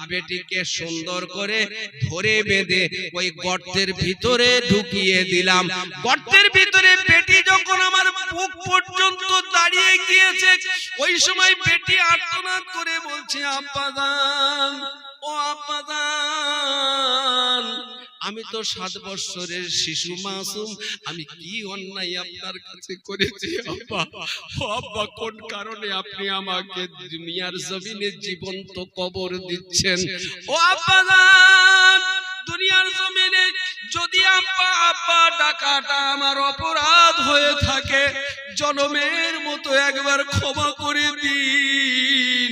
বেটিকে সুন্দর করে ধরে বেঁধে ওই গর্তের ভিতরে ঢুকিয়ে দিলাম। গর্তের ভিতরে বেটি যখন আমার বুক পর্যন্ত দাঁড়িয়ে গিয়েছে, ওই সময় বেটি আর্তনাদ করে বলছে, আব্বাজান, ও আব্বাজান, আমি তো 7 বছরের শিশু মাসুম, আমি কি অন্যায় আপনার কাছে করেছি আব্বা? ও আব্বা, কোন কারণে আপনি আমাকে দুনিয়ার জমিনে জীবন্ত কবর দিচ্ছেন? ও আব্বাজান, দুনিয়ার জমিনে যদি আব্বা আব্বা ডাকাটা আমার অপরাধ হয়ে থাকে, জনমের মতো একবার ক্ষমা করে দিন,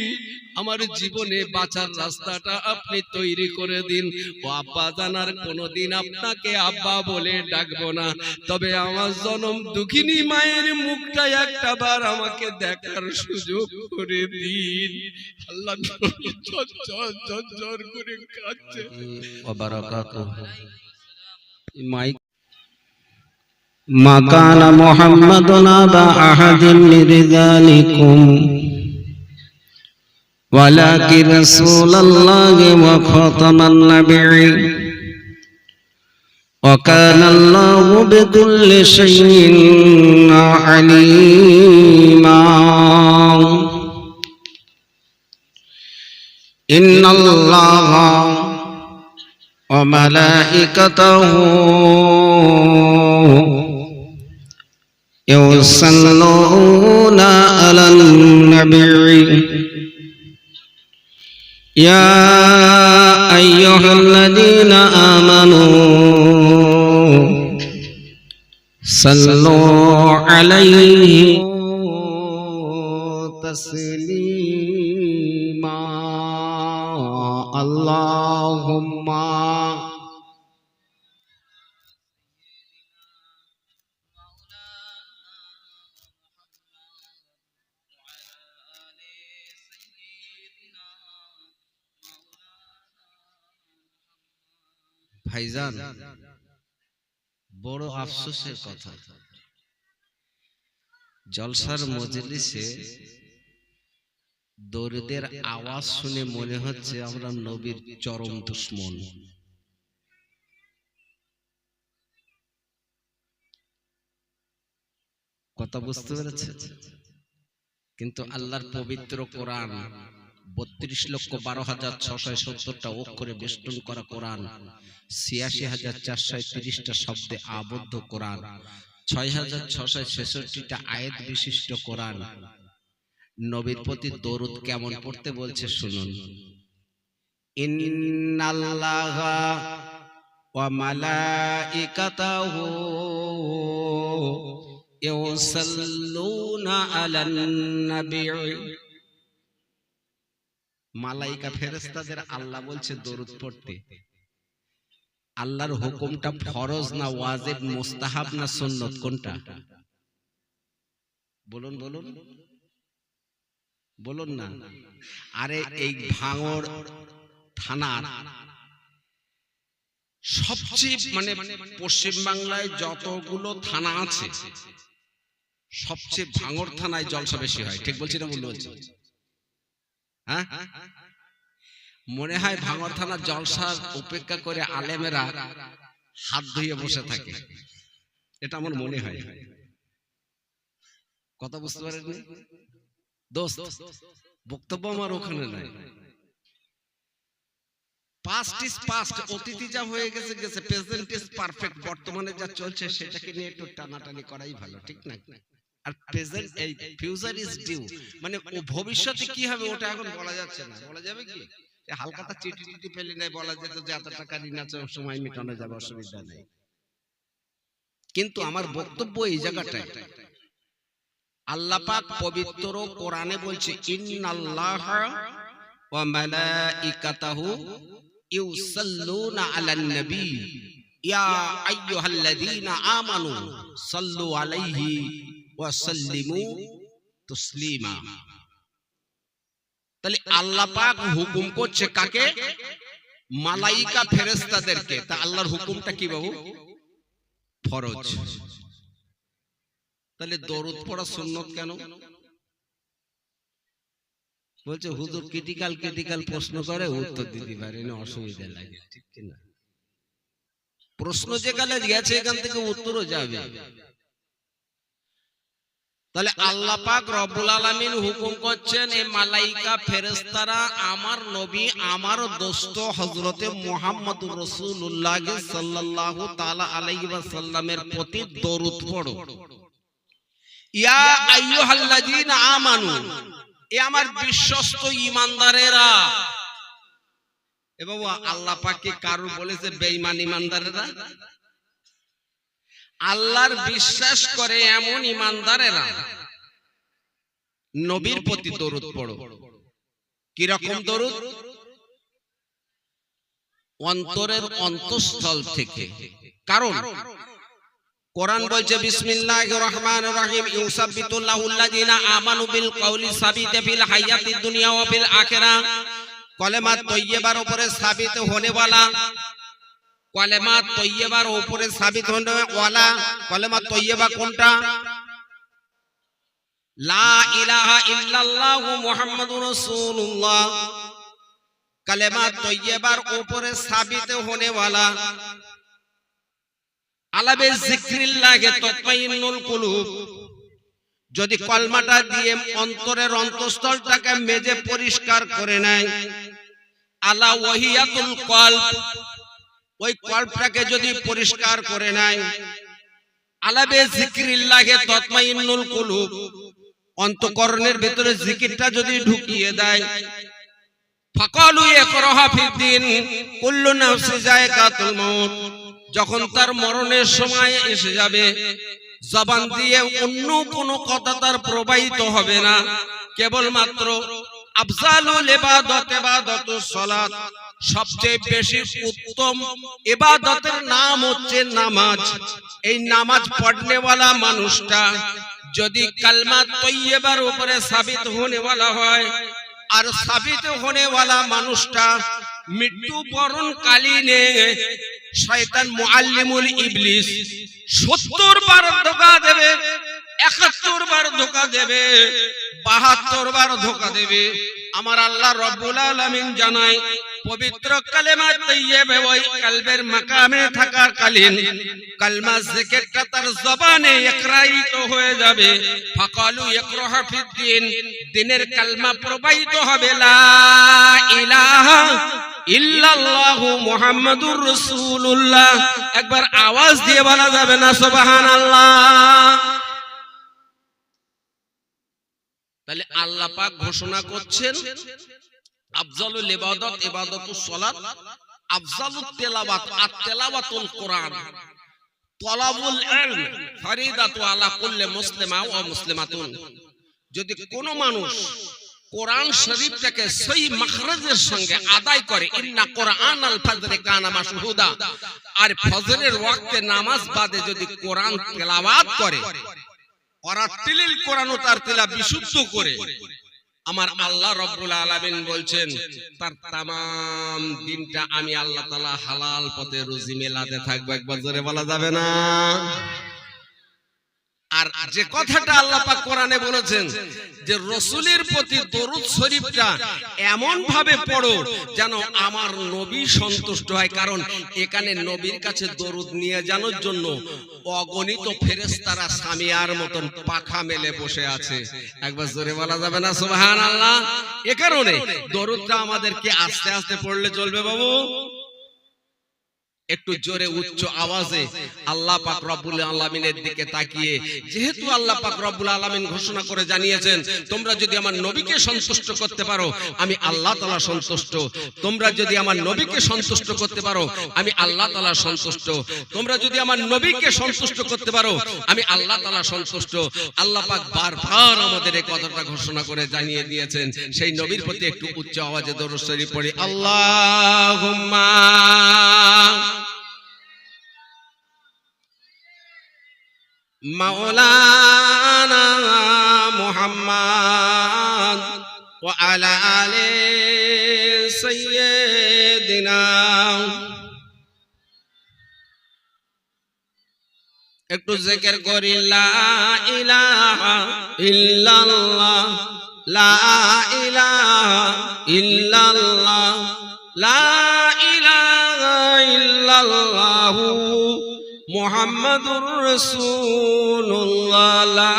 আমার জীবনে বাঁচার রাস্তাটা আপনি তৈরি করে দিন। ও আব্বা জানার কোনোদিন আপনাকে আব্বা বলে ডাকবো না, তবে আমার জনম দুঃখিনী মায়ের মুখটা একটা বার আমাকে দেখার সুযোগ করে দিন। আল্লাহ ঝরঝর করে কাঁদছে। ওয়া বারাকাতুহু। মাইক মা কানা মুহাম্মাদুন আবা আহাদিন মির রিজালিকুম ওয়ালাকিন রাসূলুল্লাহি ওয়া খাতামান নাবিয়্যিন ওয়া কানা আল্লাহু বিকুল্লি শাইইন আলীমা। ইন্নাল্লাহা ওয়া মালাইকাতাহু ইউসাল্লুনা আলান নাবী ইয়া আইয়ুহাল্লাযীনা আমানু সাল্লু আলাইহি তাসলিমা। আল্লাহুম্মা ভাইজান, বড় আফসোসের কথা, জলসার মজলিসে দরুদের আওয়াজ শুনে মনে হচ্ছে আমরা নবীর চরম দুশমন। কথা বুঝতে পেরেছেন? কিন্তু আল্লাহর পবিত্র কোরআন, 32,12,670টা অক্ষরে বেষ্টন করা কোরআন, 86,430টা শব্দে আবদ্ধ কোরআন, 6,666টা আয়াত বিশিষ্ট কোরআন, নবীর প্রতি দরুদ কেমন পড়তে বলছে শুনুন। ইন্নাল্লাহা ওয়া মালাইকাতাহু ইউসাল্লুনা আলান নাবী। মালাইকা ফেরেশতাদের আল্লাহ বলছে দরুদ পড়তে। আল্লাহর হুকুমটা ফরজ না ওয়াজিব, মুস্তাহাব না সুন্নত, কোনটা? বলুন বলুন বলুন না। আরে এই ভাঙড় থানার সবচেয়ে পশ্চিম বাংলায় যতগুলো থানা আছে, সবচেয়ে ভাঙড় থানায় জলসা বেশি হয়। ঠিক বলছি না ভুল বলছি? হ্যাঁ, মনে হয় ভাঙড় থানার জলসার উপেক্ষা করে আলেমেরা হাত ধুয়ে বসে থাকে, এটা আমার মনে হয়। কথা বুঝতে পারেননি দোস্ত? বক্তব্য আমার ওখানে নাই। পাস্ট ইজ পাস্ট, অতীতে যা হয়ে গেছে গেছে, প্রেজেন্ট ইজ পারফেক্ট। বর্তমানে যা চলছে সেটাকে নিয়ে একটু টানাটানি করাই ভালো, ঠিক না? আর প্রেজেন্ট, এই ফিউচার ইজ ডিউ, মানে ও ভবিষ্যতে কি হবে ওটা এখন বলা যাচ্ছে না। বলা যাবে কি হালকাতা চিঠি টিটি পেলে নাই, বলা যেত যে এত টাকা ঋণ আছে, সময় মেটানো যাবে, অসুবিধা নেই। কিন্তু আমার বক্তব্য এই জায়গাটায়, আল্লাহ পাক পবিত্র কোরআনে বলছে ইন্নাল্লাহা ওয়া মালাইকাতাহু ইউসাল্লুনা আলান নবী ইয়া আইয়ুহাল্লাযীনা আমানু সাল্লু আলাইহি ওয়া সাল্লিমু তাসলিমা। তাহলে আল্লাহ পাক হুকুম করছে কাকে? মালাইকা ফেরেশতাদেরকে। তা আল্লাহর হুকুমটা কি বাবু? ফরজ। তাহলে দরুদ পড়া সুন্নত কেন? বলছে হুজুর ক্রিটিক্যাল প্রশ্ন করে উত্তর দিতে পারে না, অসুবিধা লাগে, ঠিক কিনা? প্রশ্ন যেখানে গেছে এখান থেকে উত্তরও যাবে। তাহলে আল্লাহ পাক রব্বুল আলামিন হুকুম করছেন, এই মালাইকা ফেরেশতারা আমার নবী আমার দোস্ত হযরতে মুহাম্মদুর রাসূলুল্লাহ সাল্লাল্লাহু তাআলা আলাইহি ওয়াসাল্লামের প্রতি দরুদ পড়ো। ইয়া আইয়ুহাল্লাযীনা আমানু, এ আমার বিশ্বস্ত ঈমানদারেরা। এ বাবা, আল্লাহ পাক কি কারো বলেছে বেঈমান ঈমানদারেরা? আল্লাহর বিশ্বাস করে এমন ঈমানদারেরা নবীর প্রতি দরুদ পড়ো। কি রকম দরুদ? অন্তরের অন্তঃস্থল থেকে। কারণ কোরআন বলছে বিসমিল্লাহির রহমানির রহিম, ইউসাব্বিতুল্লাহুল্লাযীনা আমানু বিল কওলি সাবিত ফিল হায়াতিদ দুনিয়া ওয়া ফিল আখিরাহ। কলেমা তৈয়্যিবার উপরে সাবিত होने वाला, কলেমা তৈয়্যিবার উপরে সাবিত होने वाला কলেমা তৈয়্যিবা কোনটা? লা ইলাহা ইল্লাল্লাহু মুহাম্মাদুর রাসূলুল্লাহ। কলেমা তৈয়্যিবার উপরে সাবিত होने वाला। আলাবে যিকরিল্লাহি তাতমাইন্নুল কুলুব। যদি কলমাটা দিয়ে অন্তরের অন্তঃস্থলটাকে মেজে পরিষ্কার করে নেয়, আলা ওয়াহিয়াতুল কলব, ওই কলবটাকে যদি পরিষ্কার করে নেয়, আলাবে যিকরিল্লাহি তাতমাইন্নুল কুলুব, অন্তঃকরণের ভিতরে জিকিরটা যদি ঢুকিয়ে দেয়, ফাকালু ইকরাহা ফিদ্দিন কুল্লু নাফসি যায়কাতুল মাউত, যখন তার মরণের সময় এসে যাবে, জবান দিয়ে অন্য কোনো কথা তার প্রবাহিত হবে না, কেবলমাত্র আফজালুল ইবাদত ইবাদাতুস সালাত, সবচেয়ে বেশি উত্তম ইবাদতের নাম হচ্ছে নামাজ। এই নামাজ পড়নে वाला মানুষটা যদি কালমা তৈয়্যিবার উপরে সাবিত होने वाला হয়, আর সাবিত होने वाला মানুষটা মৃত্যুবরণ কালীনে শয়তান মুআল্লিমুল ইবলিস 70 বার ধোঁকা দেবে, 71 বার ধোঁকা দেবে, 72 বার ধোঁকা দেবে। আমার আল্লাহ রব্বুল আলামিন জানায়, পবিত্র কালেমা তৈয়্যিবা ওই কলবের মাকামে থাকার কালীন কালমা জিকিরটা তার জবানে ইকরাইত হয়ে যাবে। ফাকালু ইকরাহা ফিদ্দিন, দিনের কালমা প্রবাহিত হবে, লা ইলাহা ইল্লাল্লাহু মুহাম্মাদুর রাসূলুল্লাহ। একবার আওয়াজ দিয়ে বলা যাবে না সুবহানাল্লাহ? তাহলে আল্লাহ পাক ঘোষণা করছেন, আফজালুল ইবাদত ইবাদাতুস সালাত, আফজালুত তিলাওয়াত আত-তিলাওয়াতুল কোরআন, তালাবুল ইলম ফরিদাতু আলা কুল্লি মুসলিমা ওয়া মুসলিমাতুন। যদি কোন মানুষ কোরআন শরীফটাকে সহি মাখরাজের সঙ্গে আদায় করে, ইন্না কোরআনাল ফজরি কানা মাশহুদা, আর ফজরের ওয়াক্তে নামাজ বাদে যদি কোরআন তেলাওয়াত করে, ওয়ারাতিলিল কোরআন, তার তেলা বিশুদ্ধ করে, আমার আল্লাহ রব্বুল আলামিন বলছেন তার তামাম দিনটা আমি আল্লাহ তাআলা হালাল পথে রুজি মেলাতে থাকবো। একবার জোরে বলা যাবে না? আর যে কথাটা আল্লাহ পাক কোরআনে বলেছেন যে রাসূলের প্রতি দরুদ শরীফটা এমন ভাবে পড়ো যেন আমার নবী সন্তুষ্ট হয়। কারণ এখানে নবীর কাছে দরুদ নিয়ে যাওয়ার জন্য অগণিত ফেরেশতারা সামিয়ার মতন পাখা মেলে বসে আছে। একবার জোরে বলা যাবে না সুবহানাল্লাহ? এ কারণে দরুদটা আমাদেরকে আস্তে আস্তে পড়লে চলবে বাবু, একটু জোরে উচ্চ আওয়াজে আল্লাহ পাক রব্বুল আলামিনের দিকে তাকিয়ে। যেহেতু আল্লাহ পাক রব্বুল আলামিন ঘোষণা করে জানিয়েছেন, তোমরা যদি আমার নবীকে সন্তুষ্ট করতে পারো আমি আল্লাহ তাআলা সন্তুষ্ট। তোমরা যদি আমার নবীকে সন্তুষ্ট করতে পারো আমি আল্লাহ তাআলা সন্তুষ্ট। তোমরা যদি আমার নবীকে সন্তুষ্ট করতে পারো আমি আল্লাহ তাআলা সন্তুষ্ট। আল্লাহ পাক বারবার আমাদের এই কথাটা ঘোষণা করে জানিয়ে দিয়েছেন। সেই নবীর প্রতি একটু উচ্চ আওয়াজে দরুদ শরীফ পড়ি। আল্লাহুম্মা মাওলানা মুহাম্মদ ওয়া আলা আলি সাইয়্যিদিনা। একটু জিকির করি, লা ইলাহা ইল্লাল্লাহ লা ইলাহা ইল্লাল্লাহ লা ইলাহা ইল্লাল্লাহ মুহাম্মাদুর রাসূলুল্লাহ লা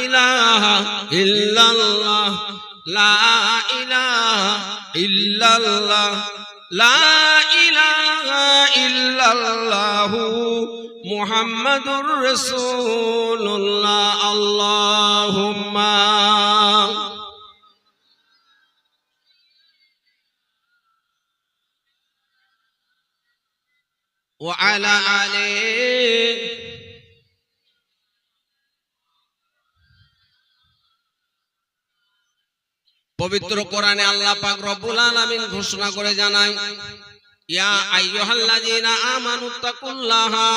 ইলাহা ইল্লাল্লাহ লা ইলাহা ইল্লাল্লাহ লা ইলাহা ইল্লাল্লাহ মুহাম্মাদুর রাসূলুল্লাহ আল্লাহুম্মা ওয়া আলা আলিহি। পবিত্র কোরআনে আল্লাহ পাক রব্বুল আলামিন ঘোষণা করে জানায়, ইয়া আইয়ুহাল্লাযীনা আমানুত্তাকুল্লাহা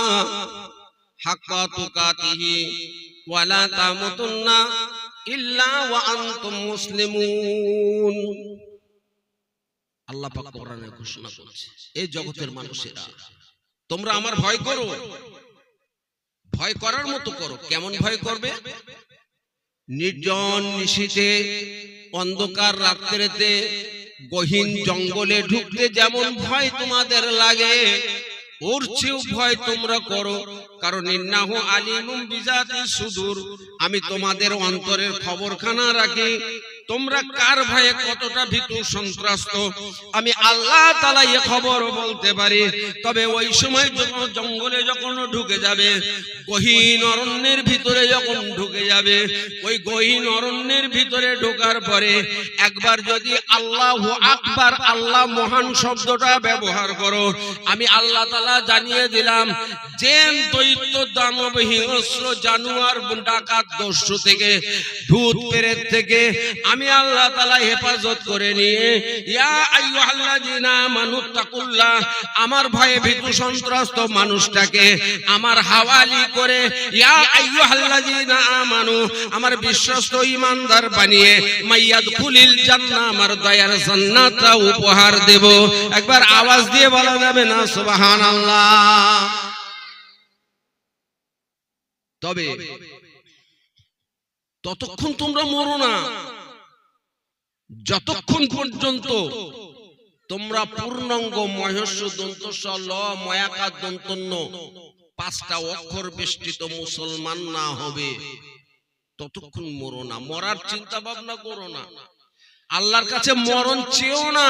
হাক্কা তুকাতিহি ওয়া লা তামুতুন্না ইল্লা ওয়া আনতুম মুসলিমুন। আল্লাহ পাক কোরআনে ঘোষণা করেছে, এই জগতের মানুষেরা তোমরা আমার ভয় করো, ভয় করার মতো করো। কেমন ভয় করবে? নির্জন নিশীথে অন্ধকার রাত্রিতে গহীন জঙ্গলে ঢুকতে যেমন ভয় তোমাদের লাগে, ওর চেয়েও ভয় তোমরা করো। কারণ ইন্নাহু আলিমুম বিজাতিস সুদূর, আমি তোমাদের অন্তরের খবরখানা রাখি। তোমরা কার ভয়ে কতটা ভীতু সন্ত্রস্ত আমি আল্লাহ তাআলা এই খবর বলতে পারি। তবে ওই সময় জঙ্গলে যখন ঢুকে যাবে, গহীন অরণ্যের ভিতরে যখন ঢুকে যাবে, ওই গহীন অরণ্যের ভিতরে ঢোকার পরে একবার যদি আল্লাহু আকবার, আল্লাহ মহান শব্দটা ব্যবহার করো, আমি আল্লাহ তাআলা জানিয়ে দিলাম জিন দৈত্য দানব হিংস্র জানোয়ার ডাকাত দস্যু থেকে, ভূত প্রেত থেকে আমি আল্লাহ তাআলা হেফাজত করে নিয়ে ইয়া আইয়ুহাল্লাযীনা আমানুত্তাকুল্লাহ, আমার ভয়ে ভীতু সন্ত্রস্ত মানুষটাকে আমার হাওয়ালি করে ইয়া আইয়ুহাল্লাযীনা আমানু, আমার বিশ্বস্ত ঈমানদার বানিয়ে মাইয়াদখুলিল জান্নাহ, আমার দয়ার জান্নাতটা উপহার দেব। একবার আওয়াজ দিয়ে বলা যাবে না সুবহানাল্লাহ? তবে ততক্ষণ তোমরা মরো না যতক্ষণ পর্যন্ত তোমরা পূর্ণাঙ্গ মহেশ দন্ত ল ময়াকার দন্তন্য 5টা অক্ষর বেষ্টিত মুসলমান না হবে, ততক্ষণ মরো না। মরার চিন্তা ভাবনা করো না, আল্লাহর কাছে মরণ চেয়েও না।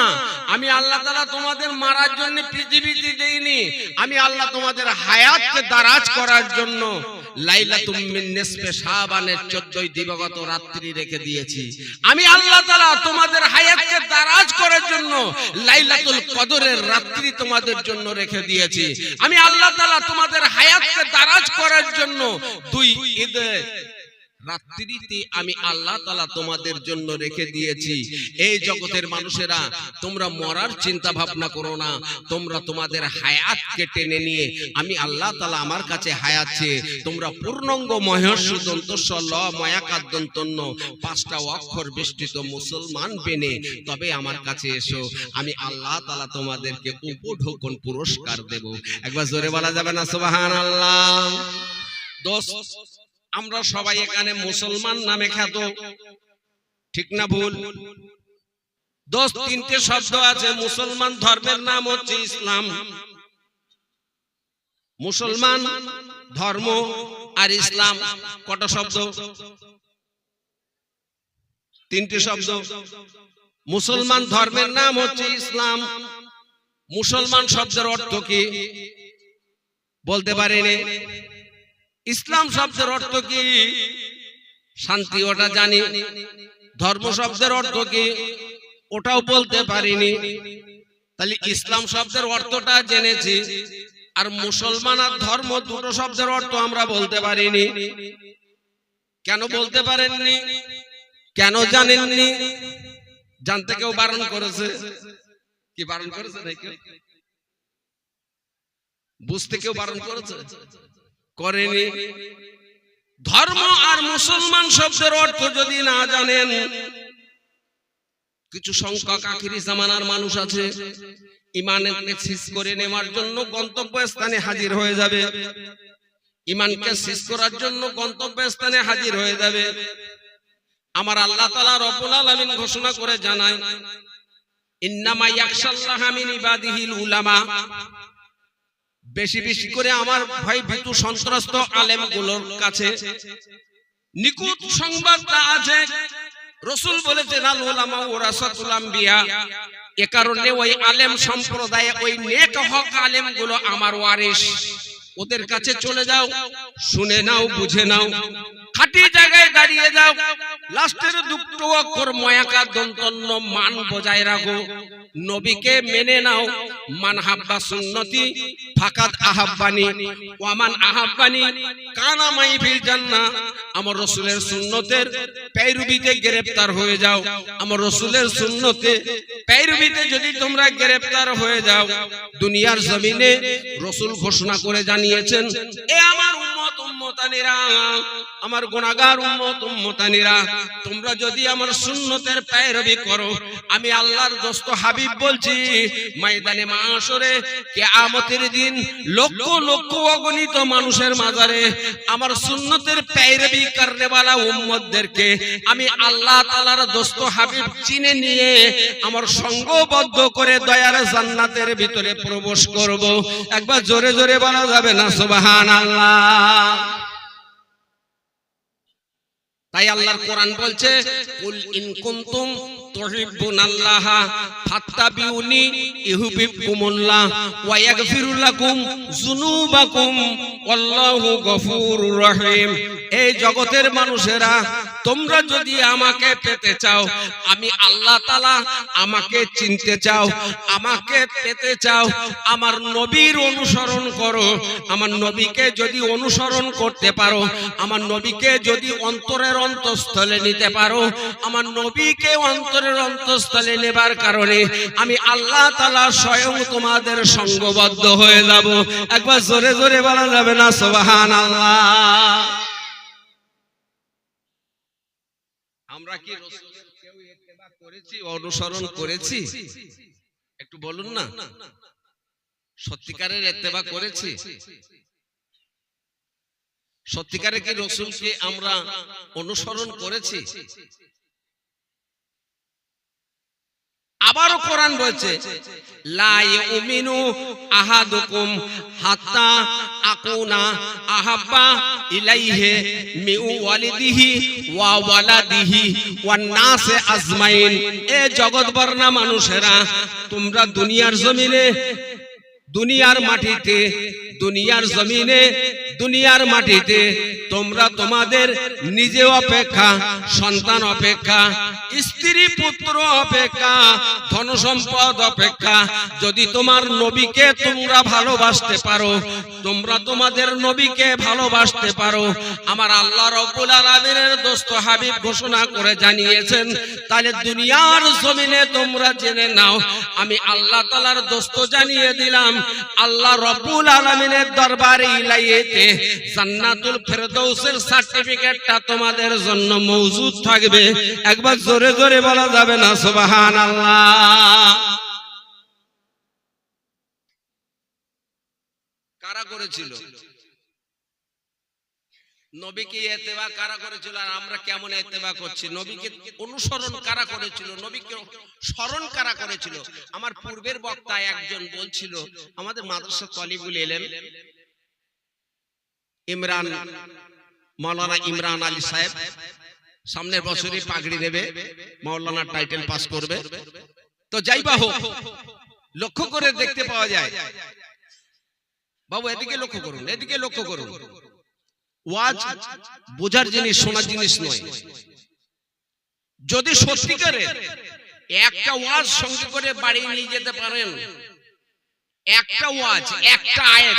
আমি আল্লাহ তাআলা তোমাদের মারার জন্য পৃথিবীতে দেইনি, আমি আল্লাহ তোমাদের হায়াতকে দারাজ করার জন্য লাইলাতুম মিন নিসফে শাবানের 14 দিবাগত রাত্রি রেখে দিয়েছি। আমি আল্লাহ তাআলা তোমাদের হায়াতকে দারাজ করার জন্য লাইলাতুল কদরের রাত্রি তোমাদের জন্য রেখে দিয়েছি। আমি আল্লাহ তাআলা তোমাদের হায়াতকে দারাজ করার জন্য 2 ঈদের রাত্রিতে আমি আল্লাহ তাআলা তোমাদের জন্য রেখে দিয়েছি। এই জগতের মানুষেরা তোমরা মরার চিন্তা ভাবনা করো না, তোমরা তোমাদের হায়াতকে টেনে নিয়ে আমি আল্লাহ তাআলা আমার কাছে হায়াত চেয়ে তোমরা পূর্ণাঙ্গ মহেশ দন্ত ল ময়াকার দন্তন্য 5টা অক্ষর বেষ্টিত মুসলমান বেনে তবে আমার কাছে এসো, আমি আল্লাহ তাআলা তোমাদেরকে উপঢৌকন পুরস্কার দেব। একবার জোরে বলা যাবে না সুবহানাল্লাহ? দোস্ত, আমরা সবাই এখানে মুসলমান নামে খ্যাত, ঠিক না ভুল? দোস্ত, 3টে শব্দ আছে। মুসলমান ধর্মের নাম হচ্ছে ইসলাম। মুসলমান ধর্ম আর ইসলাম কত শব্দ? 3টে শব্দ। মুসলমান ধর্মের নাম হচ্ছে ইসলাম। মুসলমান শব্দের অর্থ কি বলতে পারেনি? ইসলাম শব্দের অর্থ কি? শান্তি, ওটা জানি। ধর্ম শব্দের অর্থ কি? ওটাও বলতে পারিনি। তাহলে ইসলাম শব্দের অর্থটা জেনেছি, আর মুসলমান আর ধর্ম দুটো শব্দের অর্থ আমরা বলতে পারিনি। কেন বলতে পারেননি? কেন জানেননি? জানতে কেউ বারণ করেছে? কি বারণ করেছে নাকি? বুঝতে কেউ বারণ করেছে? করেনি। ধর্ম আর মুসলমান শব্দের অর্থ যদি না জানেন, কিছু সংখ্যক আখিরি জামানার মানুষ আছে, ইমানকে সিজ করে নেওয়ার জন্য গন্তব্যস্থানে হাজির হয়ে যাবে। ইমানকে সিজ করার জন্য গন্তব্যস্থানে হাজির হয়ে যাবে। আমার আল্লাহ তাআলা রব্বুল আলামিন ঘোষণা করে জানায়, ইন্নামা ইয়াখশাল্লাহা মিন ইবাদিহিল উলামা। বেশি বেশি করে আমার ভয় ভীতু সন্ত্রস্ত আলেমগুলোর কাছে নিকুত সংবাদটা আছে। রাসূল বলেছেন, আল উলামা ওয়ারাসাতুল আম্বিয়া। এ কারণে ওই আলেম সম্প্রদায়ে ওই নেক হক আলেমগুলো আমার ওয়ারিস। ওদের কাছে চলে যাও, শুনে নাও, বুঝে নাও, খাঁটি জায়গায় দাঁড়িয়ে যাও। লাস্টের দুটো অক্ষর ময়াকা দন্তন্য মান বজায় রাখো। নবীকে মেনে নাও। মান হাব্বা সুন্নতি ফাকাদ আহাব্বানি ওয়া মান আহাব্বানি কানা মাই ফিল জান্নাহ। আমার রাসূলের সুন্নতের পেরবিতে গ্রেফতার হয়ে যাও। আমার রাসূলের সুন্নতে পেরবিতে যদি তোমরা গ্রেফতার হয়ে যাও, দুনিয়ার জমিনে রাসূল ঘোষণা করে জানিয়েছেন, এ আমার উম্মত উম্মতানিরা, আমার গুনাহগার উম্মত উম্মতানিরা, তোমরা যদি আমার সুন্নতের পেরবি করো, আমি আল্লাহর দোস্ত হাবিব বলছি, ময়দানে মাশরে কিয়ামতের দিন লক্ষ লক্ষ অগণিত মানুষের মাঝারে আমার সুন্নতের পেরবি করনেওয়ালা উম্মতদেরকে আমি আল্লাহ তাআলার দোস্ত হাবিব চিনে নিয়ে আমার সঙ্গবদ্ধ করে দয়ার জান্নাতের ভিতরে প্রবেশ করব। একবার জোরে জোরে বলা যাবে না সুবহানাল্লাহ? তাই আল্লাহর কোরআন বলছে, কুল ইন কুনতুম তুহিব্বুনাল্লাহা ফাত্তাবিউনি ইউহিব্বুকুমুল্লাহ ওয়া ইয়াগফিরু লাকুম যুনুবাকুম ওয়াল্লাহু গফুরুর রহিম। এই জগতের মানুষেরা, তোমরা যদি আমাকে পেতে চাও, আমি আল্লাহ তাআলা আমাকে চিনতে চাও, আমাকে পেতে চাও, আমার নবীর অনুসরণ করো। আমার নবীকে যদি অনুসরণ করতে পারো, আমার নবীকে যদি অন্তরের অন্তঃস্থলে নিতে পারো, আমার নবীকে অন্তরের অন্তঃস্থলে নেবার কারণে আমি আল্লাহ তাআলা স্বয়ং তোমাদের সঙ্গবদ্ধ হয়ে যাব। একবার জোরে জোরে বলা যাবে না সুবহানাল্লাহ? আমরা কি রাসূলের কেউ ইত্তেবা করেছি, অনুসরণ করেছি? একটু বলুন না, সত্যিকারের ইত্তেবা করেছি? সত্যিকারে কি রাসূলকে আমরা অনুসরণ করেছি? আবারও কোরআন বলছে, লা ইউমিনু আহাদুকুম হাত্তা আকুনা আহাব্বা ইলাইহি মিন ওয়ালিদিহি ওয়া ওয়ালাদিহি ওয়ান নাসে আজমাইন। এ জগৎবর্ণা মানুষেরা, তোমরা দুনিয়ার জমিনে, দুনিয়ার মাটিতে, দুনিয়ার জমিনে, দুনিয়ার মাটিতে তোমরা তোমাদের নিজে অপেক্ষা, সন্তান অপেক্ষা, স্ত্রী পুত্র অপেক্ষা, ধন সম্পদ অপেক্ষা যদি তোমার নবীকে তোমরা ভালোবাসতে পারো, তোমরা তোমাদের নবীকে ভালোবাসতে পারো, আমার আল্লাহ রাব্বুল আলামিনের দোস্ত হাবিব ঘোষণা করে জানিয়েছেন, তাহলে দুনিয়ার জমিনে তোমরা জেনে নাও, আমি আল্লাহ তাআলার দোস্ত জানিয়ে দিলাম, আল্লাহ রাব্বুল আলামিনের দরবারে ইলাহিতে জান্নাতুল ফেরদাউসের সার্টিফিকেটটা তোমাদের জন্য মওজুদ থাকবে। একবার জোরে জোরে বলা যাবে না সুবহানাল্লাহ? কারা করেছিল? নবীকে ইত্তেবা কারা করেছিল? আর আমরা কেমন ইত্তেবা করছি? নবীকে অনুসরণ কারা করেছিল? নবীকে স্মরণ কারা করেছিল? আমার পূর্বের বক্তা একজন বলছিল, আমাদের মাদ্রাসা তালিবুল ইলম ইমরান, মাওলানা ইমরান আলী সাহেব সামনের বছরই পাগড়ি দেবে, মাওলানা টাইটেল পাস করবে। তো যাইবা হোক, লক্ষ্য করে দেখতে পাওয়া যায়, বাবু এদিকে লক্ষ্য করুন, এদিকে লক্ষ্য করুন, ওয়াজ বোঝার জিনিস, শোনার জিনিস নয়। যদি সত্যিকারের একটা ওয়াজ সঙ্গে করে বাড়ি নিয়ে যেতে পারেন, একটা ওয়াজ, একটা আয়াত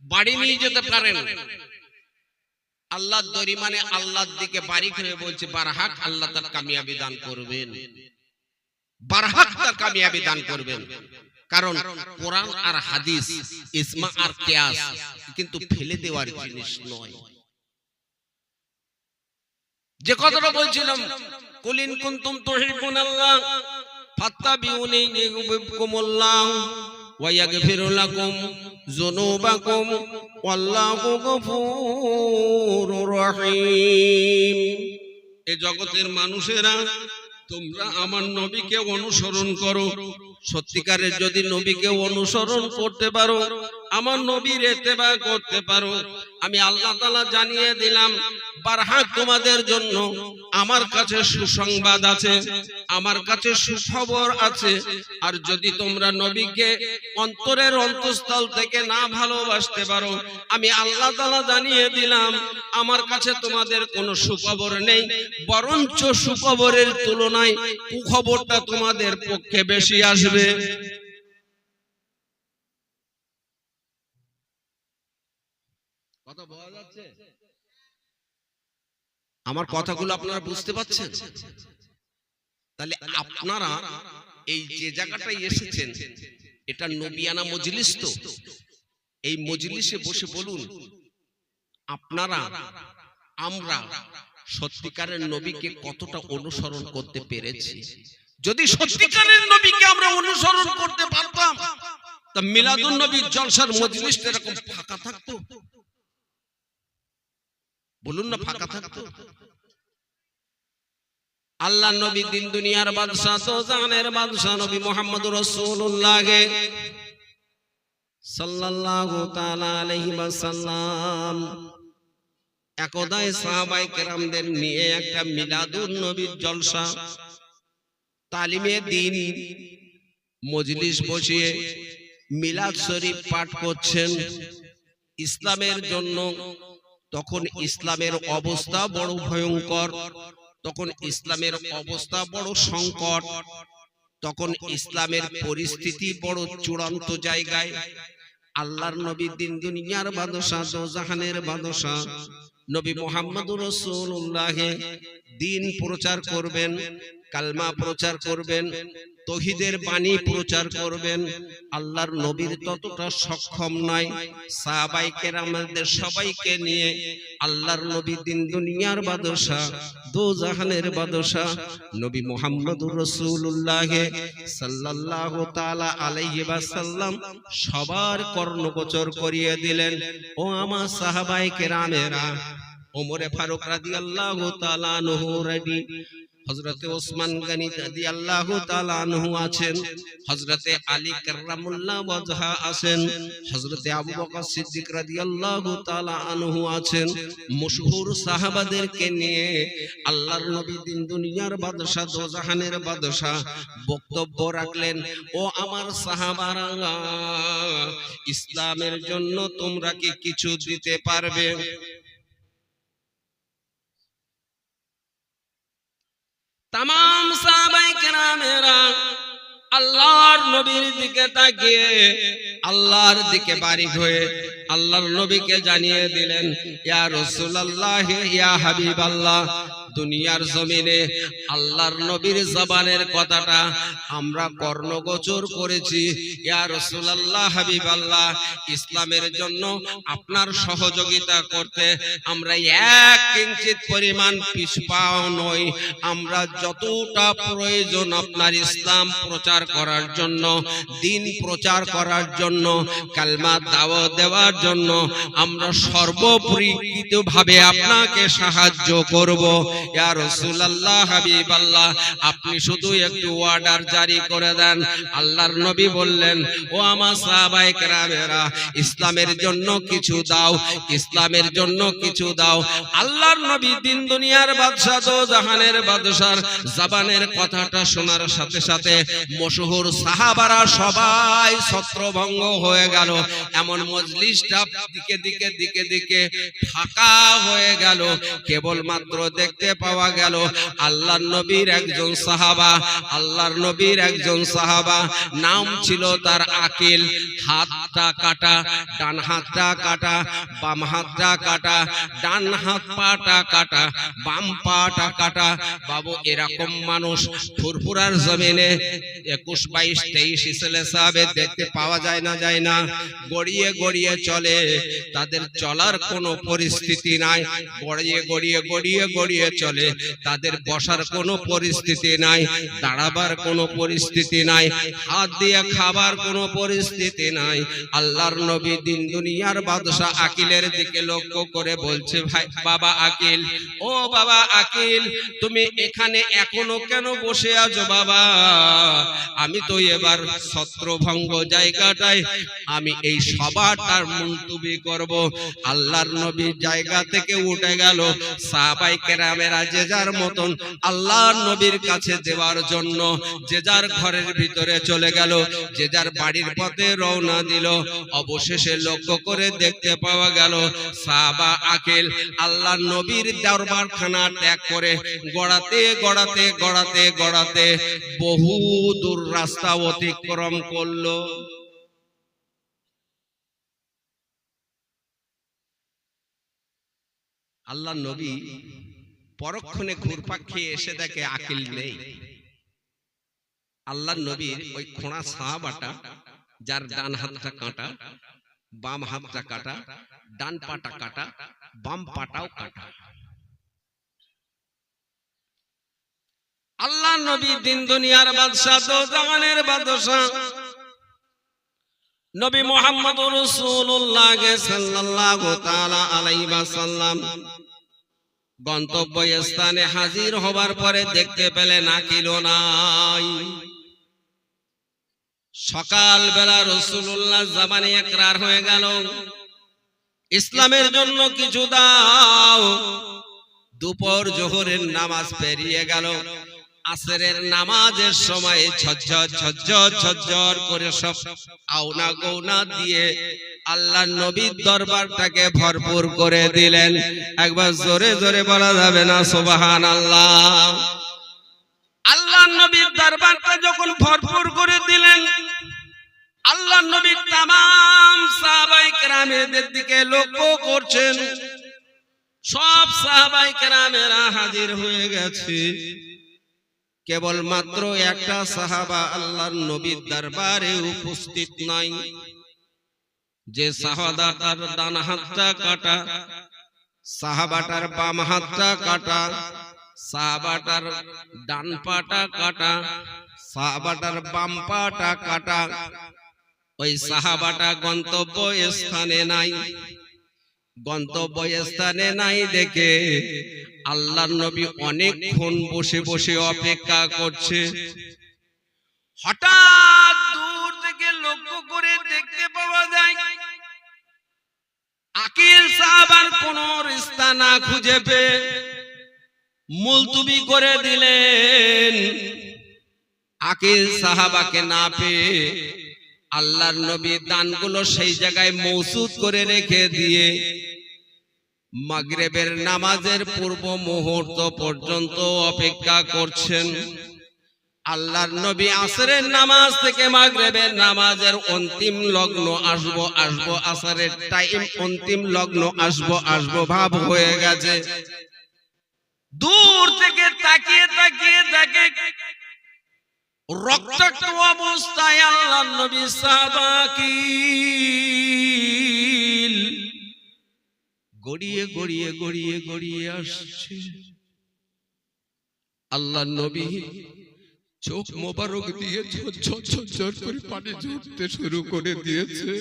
বাড়ি নিয়ে যেতে পারেন, আল্লাহর দরিমানে আল্লাহর দিকে বারিক হয়ে বলছে, বারহাক আল্লাহ তার কামিয়াবি দান করবেন, বারহাক তার কামিয়াবি দান করবেন। কারণ কোরআন আর হাদিস, ইজমা আর কিয়াস কিন্তু ফেলে দেওয়ার জিনিস নয়। যে কথাটা বলছিলাম, কুল ইন কুনতুম তুহিব্বুনাল্লাহ ফাত্তাবিউনি ইউহিব্বুকুমুল্লাহ ওয়া ইয়াগফিরু লাকুম যুনুবাকুম ওয়াল্লাহু গফুরুর রহিম। এই জগতের মানুষেরা তোমরা আমার নবীকে অনুসরণ করো। সত্যিকারের যদি নবীকে অনুসরণ করতে পারো, আমার নবীর ইত্তেবা করতে পারো, আমি আল্লাহ তাআলা জানিয়ে দিলাম বারহাক তোমাদের জন্য আমার কাছে সুসংবাদ আছে, আমার কাছে সুখবর আছে। আর যদি তোমরা নবীকে অন্তরের অন্তঃস্থল থেকে না ভালোবাসতে পারো, আমি আল্লাহ তাআলা জানিয়ে দিলাম আমার কাছে তোমাদের কোনো সুখবর নেই, বরঞ্চ সুখবরের তুলনায় কুখবরটা তোমাদের পক্ষে বেশি আসবে। কথা বোঝা যাচ্ছে? আমার কথাগুলো আপনারা বুঝতে পারছেন? তাহলে আপনারা এই যে জায়গাটায় এসেছেন, এটা নবিয়ানা মজলিস, তো এই মজলিসে বসে বলুন আপনারা আমরা সত্যিকারের নবীকে কতটা অনুসরণ করতে পেরেছি। যদি সত্যিকারের নবীকে আমরা অনুসরণ করতে পারতাম, তা মিলাদুন নবীর জলসার মজলিসটা এরকম ফাঁকা থাকতো? বলুন না, ফাঁকা থাকতো? আল্লাহ নবী দিন দুনিয়ার বাদশা, তো জাহানের বাদশা নবী মুহাম্মদুর রাসূলুল্লাহ সাল্লাল্লাহু তাআলা আলাইহি ওয়াসাল্লাম একদায় সাহাবায়ে কেরামদের নিয়ে একটা মিলাদুন নবীর জলসা, তালিমে দ্বীন মজলিস বসিয়ে মিলাদ শরীফ পাঠ করছেন ইসলামের জন্য। তখন ইসলামের অবস্থা বড় ভয়ঙ্কর, তখন ইসলামের অবস্থা বড় সংকট, তখন ইসলামের পরিস্থিতি বড় চূড়ান্ত জায়গায়। আল্লাহর নবী দিন দুনিয়ার বাদশা, দোজাহানের বাদশা নবী মুহাম্মদুর রাসূলুল্লাহ দ্বীন প্রচার করবেন, কালমা প্রচার করবেন, তৌহিদের বাণী প্রচার করবেন। আল্লাহর নবীর ততটা সক্ষম নয়। সাহাবায়ে কেরামদের সবাইকে নিয়ে আল্লাহর নবী দিন দুনিয়ার বাদশা, দোজাহানের বাদশা নবী মুহাম্মদুর রাসূলুল্লাহ সাল্লাল্লাহু তাআলা আলাইহি ওয়াসাল্লাম সবার কর্ণগোচর করিয়ে দিলেন। ও আমার সাহাবায়ে কেরামেরা, ওমরে ফারুক রাদিয়াল্লাহু তাআলা আনহু রেডি, হযরতে ওসমান গনি রাদিয়াল্লাহু তাআলা আনহু আছেন, হযরতে আলী কাররামুল্লাহ ওয়াজহা আছেন, হযরতে আবু বকর সিদ্দিক রাদিয়াল্লাহু তাআলা আনহু আছেন। মশহুর সাহাবাদেরকে নিয়ে আল্লাহর নবী দিন দুনিয়ার বাদশা, দোজাহানের বাদশা বক্তব্য রাখলেন। ও আমার সাহাবারা, ইসলামের জন্য তোমরা কি কিছু দিতে পারবে? तमाम साहबाए केरामेरा আল্লাহর নবীর দিকে তাকিয়ে আল্লাহর দিকে বাড়ি হয়ে আল্লাহর নবীকে জানিয়ে দিলেন, ইয়া রাসূলুল্লাহ, ইয়া হাবিবাল্লাহ, দুনিয়ার জমিনে আল্লাহর নবীর জবানের কথাটা আমরা কর্ণগোচর করেছি। ইয়া রাসূলুল্লাহ, হাবিবাল্লাহ, ইসলামের জন্য আপনার সহযোগিতা করতে আমরা এক কিঞ্চিত পরিমাণ পিছপাও নই। আমরা যতটা প্রয়োজন আপনার ইসলাম প্রচার করার জন্য, দ্বীন প্রচার করার জন্য, কালমা দাওয়াত দেওয়ার জন্য আমরা সর্বপরিকৃতভাবে আপনাকে সাহায্য করব। ইয়া রাসূলুল্লাহ, হাবিবাল্লাহ, আপনি শুধু একটু অর্ডার জারি করে দেন। আল্লাহর নবী বললেন, ও আমার সাহাবায়ে কেরামেরা, ইসলামের জন্য কিছু দাও, ইসলামের জন্য কিছু দাও। আল্লাহর নবী দিন দুনিয়ার বাদশা, দোজাহানের বাদশার জবানের কথাটা শোনার সাথে সাথে মশহুর সাহাবারা সবাই ছত্রভঙ্গ হয়ে গেল। এমন মজলিসটা দিকে দিকে দিকে দিকে ফাঁকা হয়ে গেল। কেবলমাত্র দেখতে পাওয়া গেল আল্লাহর নবীর একজন সাহাবা, আল্লাহর নবীর একজন সাহাবা, নাম ছিল তার আকিল। হাতটা কাটা, ডান হাতটা কাটা, বাম হাতটা কাটা, ডান হাত পাটা কাটা, বাম পাটা কাটা। বাবু, এরকম মানুষ ফুরফুরার জমিনে 21, 22, 23 ছেলে সাহাবে দেখতে পাওয়া যায় না? যায় না? গড়িয়ে গড়িয়ে চলে, তাদের চলার কোনো পরিস্থিতি নাই, গড়িয়ে গড়িয়ে গড়িয়ে গড়িয়ে চলে, তাদের বসার কোনো পরিস্থিতি নাই, দাঁড়াবার কোনো পরিস্থিতি নাই, হাত দিয়ে খাবার কোনো পরিস্থিতি নাই। আল্লাহর নবী দিন দুনিয়ার বাদশা আকিলের দিকে লক্ষ্য করে বলছে, ভাই বাবা আকিল, ও বাবা আকিল, তুমি এখানে এখনো কেন বসে আছো বাবা? আমি তো এবার ছত্রভঙ্গ জায়গাটায় আমি এই সভাটার মুলতবি করব। আল্লাহর নবী জায়গা থেকে উঠে গেল, সাহাবায়ে কেরামেরা যে যার মতন আল্লাহর নবীর কাছে দেওয়ার জন্য যে যার ঘরের ভিতরে চলে গেল, যে যার বাড়ির পথে রওনা দিল। অবশেষে লক্ষ্য করে দেখতে পাওয়া গেল সাহাবা আকিল আল্লাহর নবীর দরবারখানা ত্যাগ করে গড়াতে গড়াতে গড়াতে গড়াতে বহু দূর রাস্তা অতিক্রম করলো। আল্লাহর নবী পরক্ষণে ঘুরপাক খেয়ে এসে দেখে আকিল নেই। আল্লাহর নবীর ওই খোঁড়া সাহাবাটা, যার ডান হাতটা কাটা, বাম হাতটা কাটা, ডান পাটা কাটা, বাম পাটাও কাটা। আল্লাহর নবী দিন দুনিয়ার বাদশা, তো জামানের বাদশা, নবী মুহাম্মদুর রাসূলুল্লাহ সাল্লাল্লাহু তাআলা আলাইহি ওয়াসাল্লাম গন্তব্য স্থানে হাজির হবার পরে দেখতে পেলেন আকিল নাই। সকাল বেলা রাসূলুল্লাহ জামানে ইকরার হয়ে গেল, ইসলামের জন্য কিছু দাও। দুপুর জোহরের নামাজ পেরিয়ে গেল, আসরের নামাজের সময় ঝরঝর ঝরঝর ঝরঝর করে সব আওনা গৌনা দিয়ে আল্লাহর নবীর দরবারটাকে ভরপুর করে দিলেন। একবার জোরে জোরে বলা যাবে না সুবহানাল্লাহ? আল্লাহর নবীর দরবারটা যখন ভরপুর করে দিলেন, আল্লাহর নবী তামাম সাহাবায়ে কেরামের দিকে লক্ষ্য করছেন। সব সাহাবায়ে কেরামেরা হাজির হয়ে গেছে, কেবল মাত্র একটা সাহাবা আল্লাহর নবীর দরবারে উপস্থিত নাই। যে সাহাবাটার ডান হাতটা কাটা, সাহাবাটার বাম হাতটা কাটা, সাহাবাটার ডান পাটা কাটা, সাহাবাটার বাম পাটা কাটা, ওই সাহাবাটা গন্তব্য স্থানে নাই। গন্তব্য স্থানে নাই দেখে আল্লাহর নবী অনেকক্ষণ বসে বসে অপেক্ষা করছে। হঠাৎ দূর থেকে লক্ষ্য করে দেখতে পাওয়া যায় আকিল সাহাবার কোন রাস্তা না খুঁজে পেয়ে মুলতবি করে দিলেন। আকিল সাহাবাকে না পেয়ে আল্লাহর নবী দানগুলো সেই জায়গায় মওজুদ করে রেখে দিয়ে মাগরিবের নামাজের পূর্ব মুহূর্ত পর্যন্ত অপেক্ষা করছেন। আল্লাহর নবী আসরের নামাজ থেকে মাগরিবের নামাজের অন্তিম লগ্ন আসবো আসবো, আসরের টাইম অন্তিম লগ্ন আসবো আসবো ভাব হয়ে গেছে। দূর থেকে তাকিয়ে তাকিয়ে দেখে রক্তাক্ত অবস্থায় আল্লাহর নবী সাহাবা আকিল গড়িয়ে গড়িয়ে গড়িয়ে গড়িয়ে আসছে। আল্লাহর নবী চোখ মোবারক দিয়ে ঝরঝর ঝরঝর করে পানি ঝরতে শুরু করে দিয়েছে।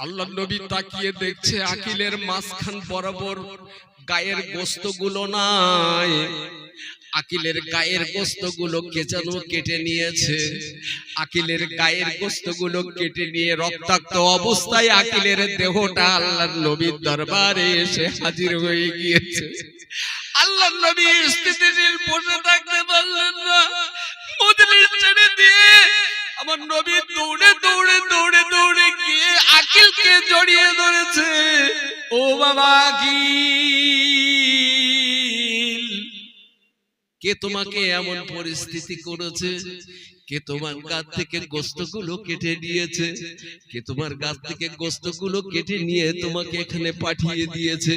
আল্লাহর নবী তাকিয়ে দেখছে আকিলের মাঝখান বরাবর গায়ের গোশতগুলো নাই। আকিলের গায়ের গোশতগুলো কে যেন কেটে নিয়েছে। আকিলের গায়ের গোশতগুলো কেটে নিয়ে রক্তাক্ত অবস্থায় আকিলের দেহটা আল্লাহর নবীর দরবারে এসে হাজির হয়ে গিয়েছে। আল্লাহর নবী স্থিতিশীল বসে থাকতে পারলেন না, মজলিস ছেড়ে দিয়ে আমার নবী দৌড়ে দৌড়ে দৌড়ে দৌড়ে গিয়ে আকিলকে জড়িয়ে ধরেছে। ও বাবা আকিল, কে তোমাকে এমন পরিস্থিতি করেছে? কে তোমার গাছ থেকে গোশতগুলো কেটে নিয়েছে? কে তোমার গাছ থেকে গোশতগুলো কেটে নিয়ে তোমাকে এখানে পাঠিয়ে দিয়েছে?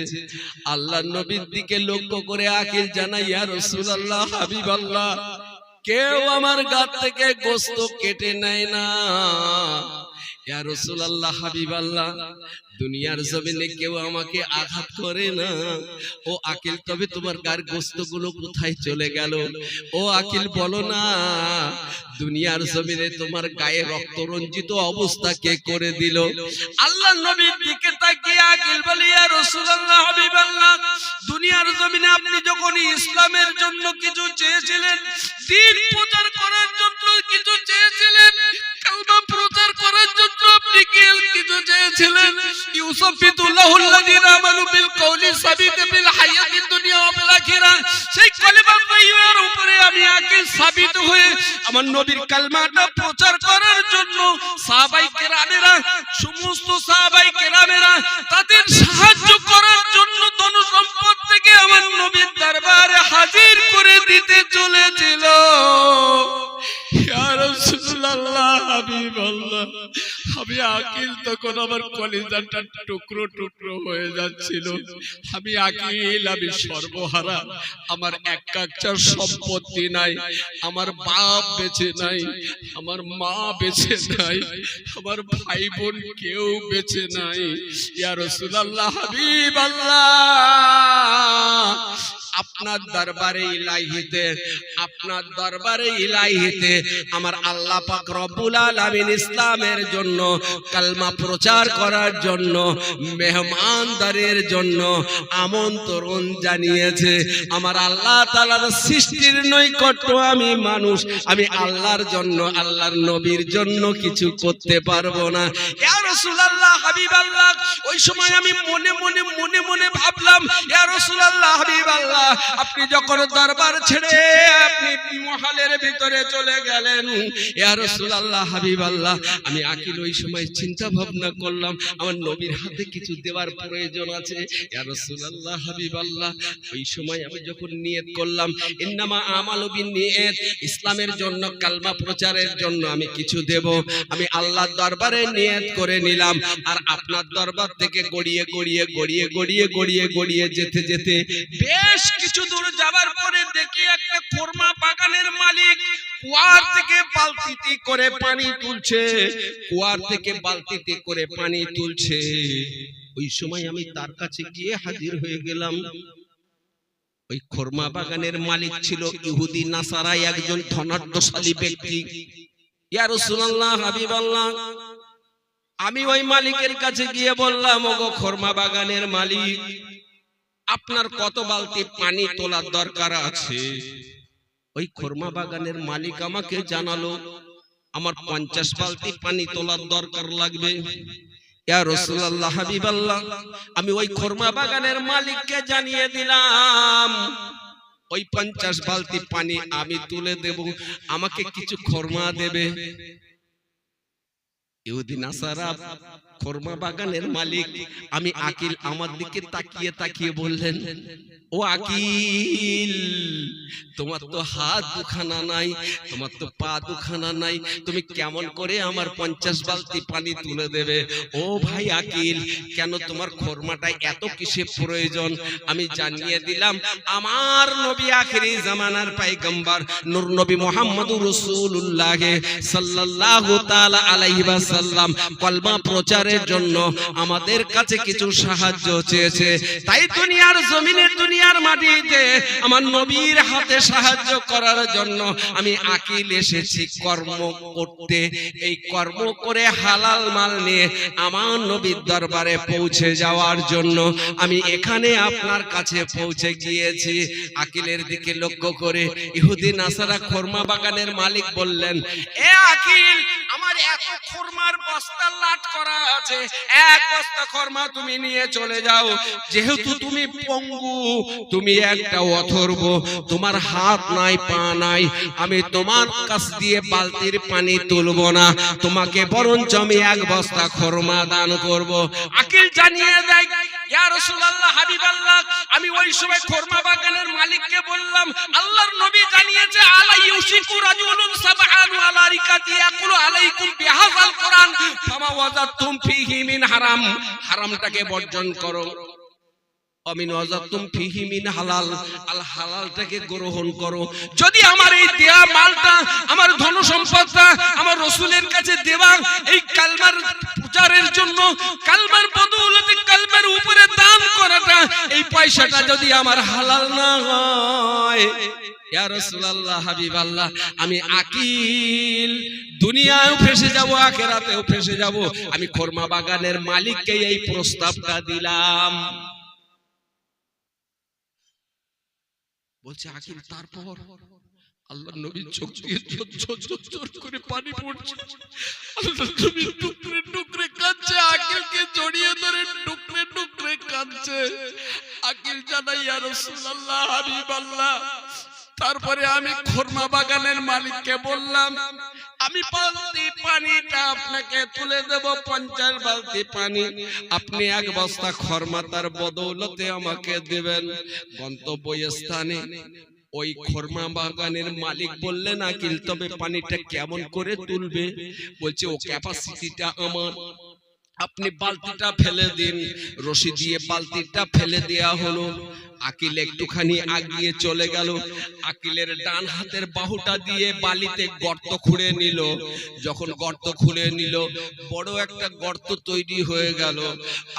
আল্লাহর নবীর দিকে লক্ষ্য করে আকিল জানাই, ইয়া রাসূলুল্লাহ, হাবিবাল্লাহ, কেউ আমার গাছ থেকে গোশত কেটে নেয় না। ইয়া রাসূলুল্লাহ হাবিবাল্লাহ, দুনিয়ার জমিনে কেউ আমাকে আঘাত করে না। ও আকিল, তবে তোমার গার গোশতগুলো কোথায় চলে গেল? ও আকিল বলো না, দুনিয়ার জমিনে তোমার গায়ে রক্তরঞ্জিত অবস্থা কে করে দিল? আল্লাহ নবীর দিকে তাকিয়ে আকিল বলে, ইয়া রাসূলুল্লাহ হাবিবাল্লাহ, দুনিয়ার জমিনে আপনি যখন ইসলামের জন্য কিছু চেয়েছিলেন, দ্বীন প্রচার করার জন্য কিছু চেয়েছিলেন, কালমা প্রচার করার জন্য আপনি কিছু চেয়েছিলেন, ইউসাফিতুল্লাহুল্লাযিনা আমানু বিল কওলি সাবিত বিল হায়াতিদ দুনিয়া ওয়া ফিল আখিরাহ, সেই কালিমা তাইয়্যিবার উপরে আমি আকিল সাবিত হয়ে আমার নবীর কালমাটা প্রচার করার জন্য সাহাবায়ে কেরামেরা, সমস্ত সাহাবায়ে কেরামেরা তাদের সাহায্য করার জন্য ধন সম্পদ থেকে আমার নবীর দরবারে হাজির করে দিতে চলেছিল। ইয়া রাসূলুল্লাহ হাবিবাল্লাহ, আমি আকিল তখন আমার কলিজাটা টুকরো টুকরো হয়ে যাচ্ছিল। আমি আকিল, আমি সর্বহারা, আমার এক কাচ্চার সম্পত্তি নাই, আমার বাপ বেঁচে নাই, আমার মা বেঁচে নাই, আমার ভাই বোন কেউ বেঁচে নাই। ইয়া রাসূলুল্লাহ হাবিবাল্লাহ, আপনার দরবারে ইলাহিতে, আপনার দরবারে ইলাহিতে আমার আল্লাহ পাক রব্বুল আলামিন ইসলামের জন্য, কালমা প্রচার করার জন্য, মেহমানদারির জন্য আমন্ত্রণ জানিয়েছে। আমার আল্লাহ তাআলার সৃষ্টির নৈকট্য আমি মানুষ, আমি আল্লাহর জন্য, আল্লাহর নবীর জন্য কিছু করতে পারবো না। ইয়া রাসূলুল্লাহ হাবিবাল্লাহ, ওই সময় আমি মনে মনে মনে মনে ভাবলাম, ইয়া রাসূলুল্লাহ হাবিবাল্লাহ, আপনি যখন দরবার ছেড়ে আপনি মহলের ভিতরে চলে গেলেন, ইয়া রাসূলুল্লাহ হাবিবাল্লাহ, আমি আকিল ওই সময় চিন্তা ভাবনা করলাম আমার নবীর হাতে কিছু দেওয়ার প্রয়োজন আছে। ইয়া রাসূলুল্লাহ হাবিবাল্লাহ, ওই সময় আমি যখন নিয়ত করলাম ইন্নামা আমালু বিন্নিয়াত, ইসলামের জন্য, কালমা প্রচারের জন্য আমি কিছু দেব, আমি আল্লাহর দরবারে নিয়ত করে নিলাম। আর আপনার দরবার থেকে গড়িয়ে গড়িয়ে গড়িয়ে গড়িয়ে গড়িয়ে গড়িয়ে যেতে যেতে বেশ কিছু দূর যাবার পরে দেখি একটা খোরমা বাগানের মালিক কুয়ার থেকে বালতিতে করে পানি তুলছে, কুয়ার থেকে বালতিতে করে পানি তুলছে। ওই সময় আমি তার কাছে গিয়ে হাজির হয়ে গেলাম। ওই খোরমা বাগানের মালিক ছিল ইহুদি নাসারা একজন ধনাঢ্যশালী ব্যক্তি। ইয়া রাসূলুল্লাহ হাবিবাল্লাহ, আমি ওই মালিকের কাছে গিয়ে বললাম, ওগো খোরমা বাগানের মালিক, আপনার কত বালতি পানি তোলার দরকার আছে? ওই খোরমা বাগানের মালিক আমাকে জানালো, আমার 50 বালতি পানি তোলার দরকার লাগবে। ইয়া রাসূলুল্লাহ হাবিবাল্লাহ, আমি ওই খোরমা বাগানের মালিককে জানিয়ে দিলাম, ওই 50 বালতি পানি আমি তুলে দেব, আমাকে কিছু খোরমা দেবে। ইহুদি নাসারা খোরমা বাগানের মালিক, আমি আকিল, আমার দিকে তাকিয়ে তাকিয়ে বললেন, ও আকিল, তোমার তো হাত দুখানা নাই, তোমার তো পা দুখানা নাই, তুমি কেমন করে আমার 50 বালতি পানি তুলে দেবে? ও ভাই আকিল, কেন তোমার খোরমাটা এত কিসে প্রয়োজন? আমি জানিয়ে দিলাম, আমার নবী আখিরি জামানার পয়গম্বর নূর নবী মুহাম্মদুর রাসূলুল্লাহ সাল্লাল্লাহু তাআলা আলাইহি ওয়াসাল্লাম কালমা প্রচারের জন্য আমাদের কাছে কিছু সাহায্য চেয়েছে। তাই দুনিয়ার জমিনে, দুনিয়ার মাটিতে আমার নবীর হাতে সাহায্য করার জন্য আমি আকিল এসেছি কর্ম করতে। এই কর্ম করে হালাল মাল নিয়ে আমার নবীর দরবারে পৌঁছে যাওয়ার জন্য আমি এখানে আপনার কাছে পৌঁছে গিয়েছি। আকিলের দিকে লক্ষ্য করে ইহুদি নাসারা খোরমা বাগানের মালিক বললেন, এ আকিল, আমার এত খোরমার বস্তা লাট করা আছে, এক বস্তা খোরমা তুমি নিয়ে চলে যাও। যেহেতু তুমি পঙ্গু, তুমি একটা অথর্ব, তোমার হাত নাই পা নাই, আমি তোমার কাছ দিয়ে বালতির পানি তুলব না, তোমাকে বরঞ্চ আমি এক বস্তা খোরমা দান করব। আকিল জানিয়ে দেয়, ইয়া রাসূলুল্লাহ হাবিবাল্লাহ, আমি ওই সময় খোরমা বাগানের মালিককে বললাম, আল্লাহর নবী জানিয়েছে, আলাই ইউশিকু রাজুলুন সাবআন আলা রিকাতি ইয়াকুলু আলাইকুম বিহাযাল কুরআন ফামা ওয়াজাতুম ফীহি মিন হারাম, হারামটাকে বর্জন করো, আমিন ওয়াজাতুম ফীহি মিন হালাল, আল হালালটাকে গ্রহণ করো। যদি আমার এই দেয়া মালটা, আমার ধন সম্পদটা আমার রাসূলের কাছে দেওয়া এই কালমার প্রচারের জন্য, কালমার বদৌলতে কালমার উপরে দান করাটা, এই পয়সাটা যদি আমার হালাল না হয়, ইয়া রাসূলুল্লাহ, হাবিবাল্লাহ, আমি আকিল দুনিয়ায়ও ফেসে যাব, আখিরাতেও ফেসে যাব। আমি খরমা বাগানের মালিককে এই প্রস্তাবটা দিলাম। বলছে আকিল, তারপর আল্লাহ নবী চোখ দিয়ে ঝরঝর করে পানি পড়ছে। আল্লাহ নবী টুকরে টুকরে কাঁদছে, আকিলকে জড়িয়ে ধরে টুকরে টুকরে কাঁদছে। আকিল জানাই, ইয়া রাসূলুল্লাহ, হাবিবাল্লাহ, তারপরে আমি খরমা বাগানের মালিককে বললাম, আমি বালতি পানিটা আপনাকে তুলে দেব, 50 বালতি পানি, আপনি 1 বস্তা খরমা তার বদৌলতে আমাকে দেবেন। গন্তব্যস্থানে ওই খরমা বাগানের মালিক বললেন, আকিল, তবে পানিটা কেমন করে তুলবে? বলছে, ও ক্যাপাসিটিটা আমার, আপনি বালতিটা ফেলে দিন। রশি দিয়ে বালতিটা ফেলে দেয়া হলো। আকিল একটুখানি আগিয়ে চলে গেল। আকিলের ডান হাতের বাহুটা দিয়ে বালিতে গর্ত খুঁড়ে নিল। যখন গর্ত খুঁড়ে নিল, বড় একটা গর্ত তৈরি হয়ে গেল।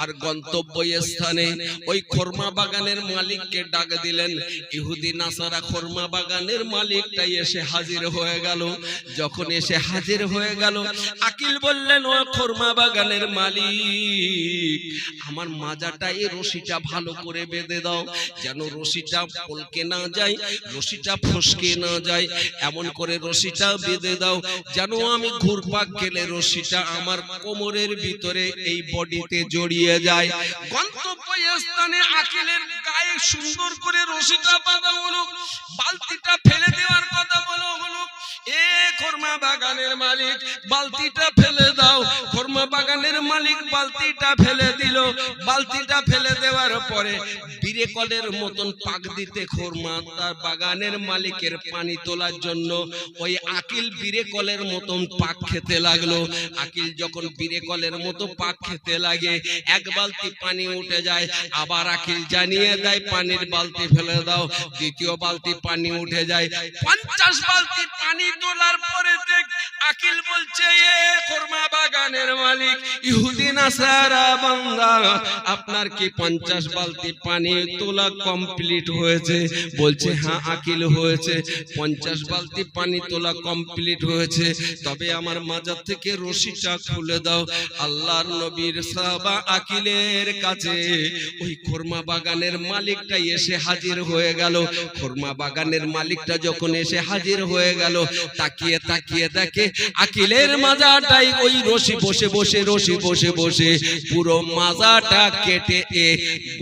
আর গন্তব্যস্থানে ওই খরমা বাগানের মালিককে ডাক দিলেন। ইহুদি নাসারা খরমা বাগানের মালিকটাই এসে হাজির হয়ে গেল। যখন এসে হাজির হয়ে গেল, আকিল বললেন, ও খরমা বাগানের মালিক, আমার মাজাটা এই রশিটা ভালো করে বেঁধে দাও, যেন রশিটা পলকে না যায়, রশিটা ফসকে না যায়, এমন করে রশিটা বেঁধে দাও যেন আমি ঘুরপাক গেলে রশিটা আমার কোমরের ভিতরে এই বডিতে জড়িয়ে যায়। গন্তব্যস্থানে আকিলের গায়ে সুন্দর করে রশিটা বাঁধা হলো। বালতিটা ফেলে দেওয়ার কথা বলা হলো। এ খরমা বাগানের মালিক, বালতিটা ফেলে দাও। খরমা বাগানের মালিক বালতিটা ফেলে দিল। বালতিটা ফেলে দেওয়ার পরে বিরেকলের মতন পাক দিতে খরমা তার বাগানের মালিকের পানি তোলার জন্য ওই আকিল বিরেকলের মতন পাক খেতে লাগলো। আকিল যখন বিরেকলের মতো পাক খেতে লাগে, 1 বালতি পানি উঠে যায়। আবার আকিল জানিয়ে দেয়, পানির বালতি ফেলে দাও। দ্বিতীয় বালতি পানি উঠে যায়। 50 বালতি পানি তোলার পরে দেখ আকিল বলছে, এ খরমা বাগানের মালিক, ইহুদি নাসারা বান্দা, আপনার কি 50 বালতি পানি তোলা কমপ্লিট হয়েছে? বলছে, হ্যাঁ আকিল, হয়েছে। 50 বালতি পানি তোলা কমপ্লিট হয়েছে, তবে আমার মাজার থেকে রশিটা খুলে দাও। আল্লাহর নবীর সাহাবা আকিলের কাছে ওই খরমা বাগানের মালিকটা এসে হাজির হয়ে গেল। খরমা বাগানের মালিকটা যখন এসে হাজির হয়ে গেল, তাকিয়ে তাকিয়ে দেখে আকিলের মাজাটাই ওই রশি বসে বসে, রশি বসে বসে পুরো মাজাটা কেটে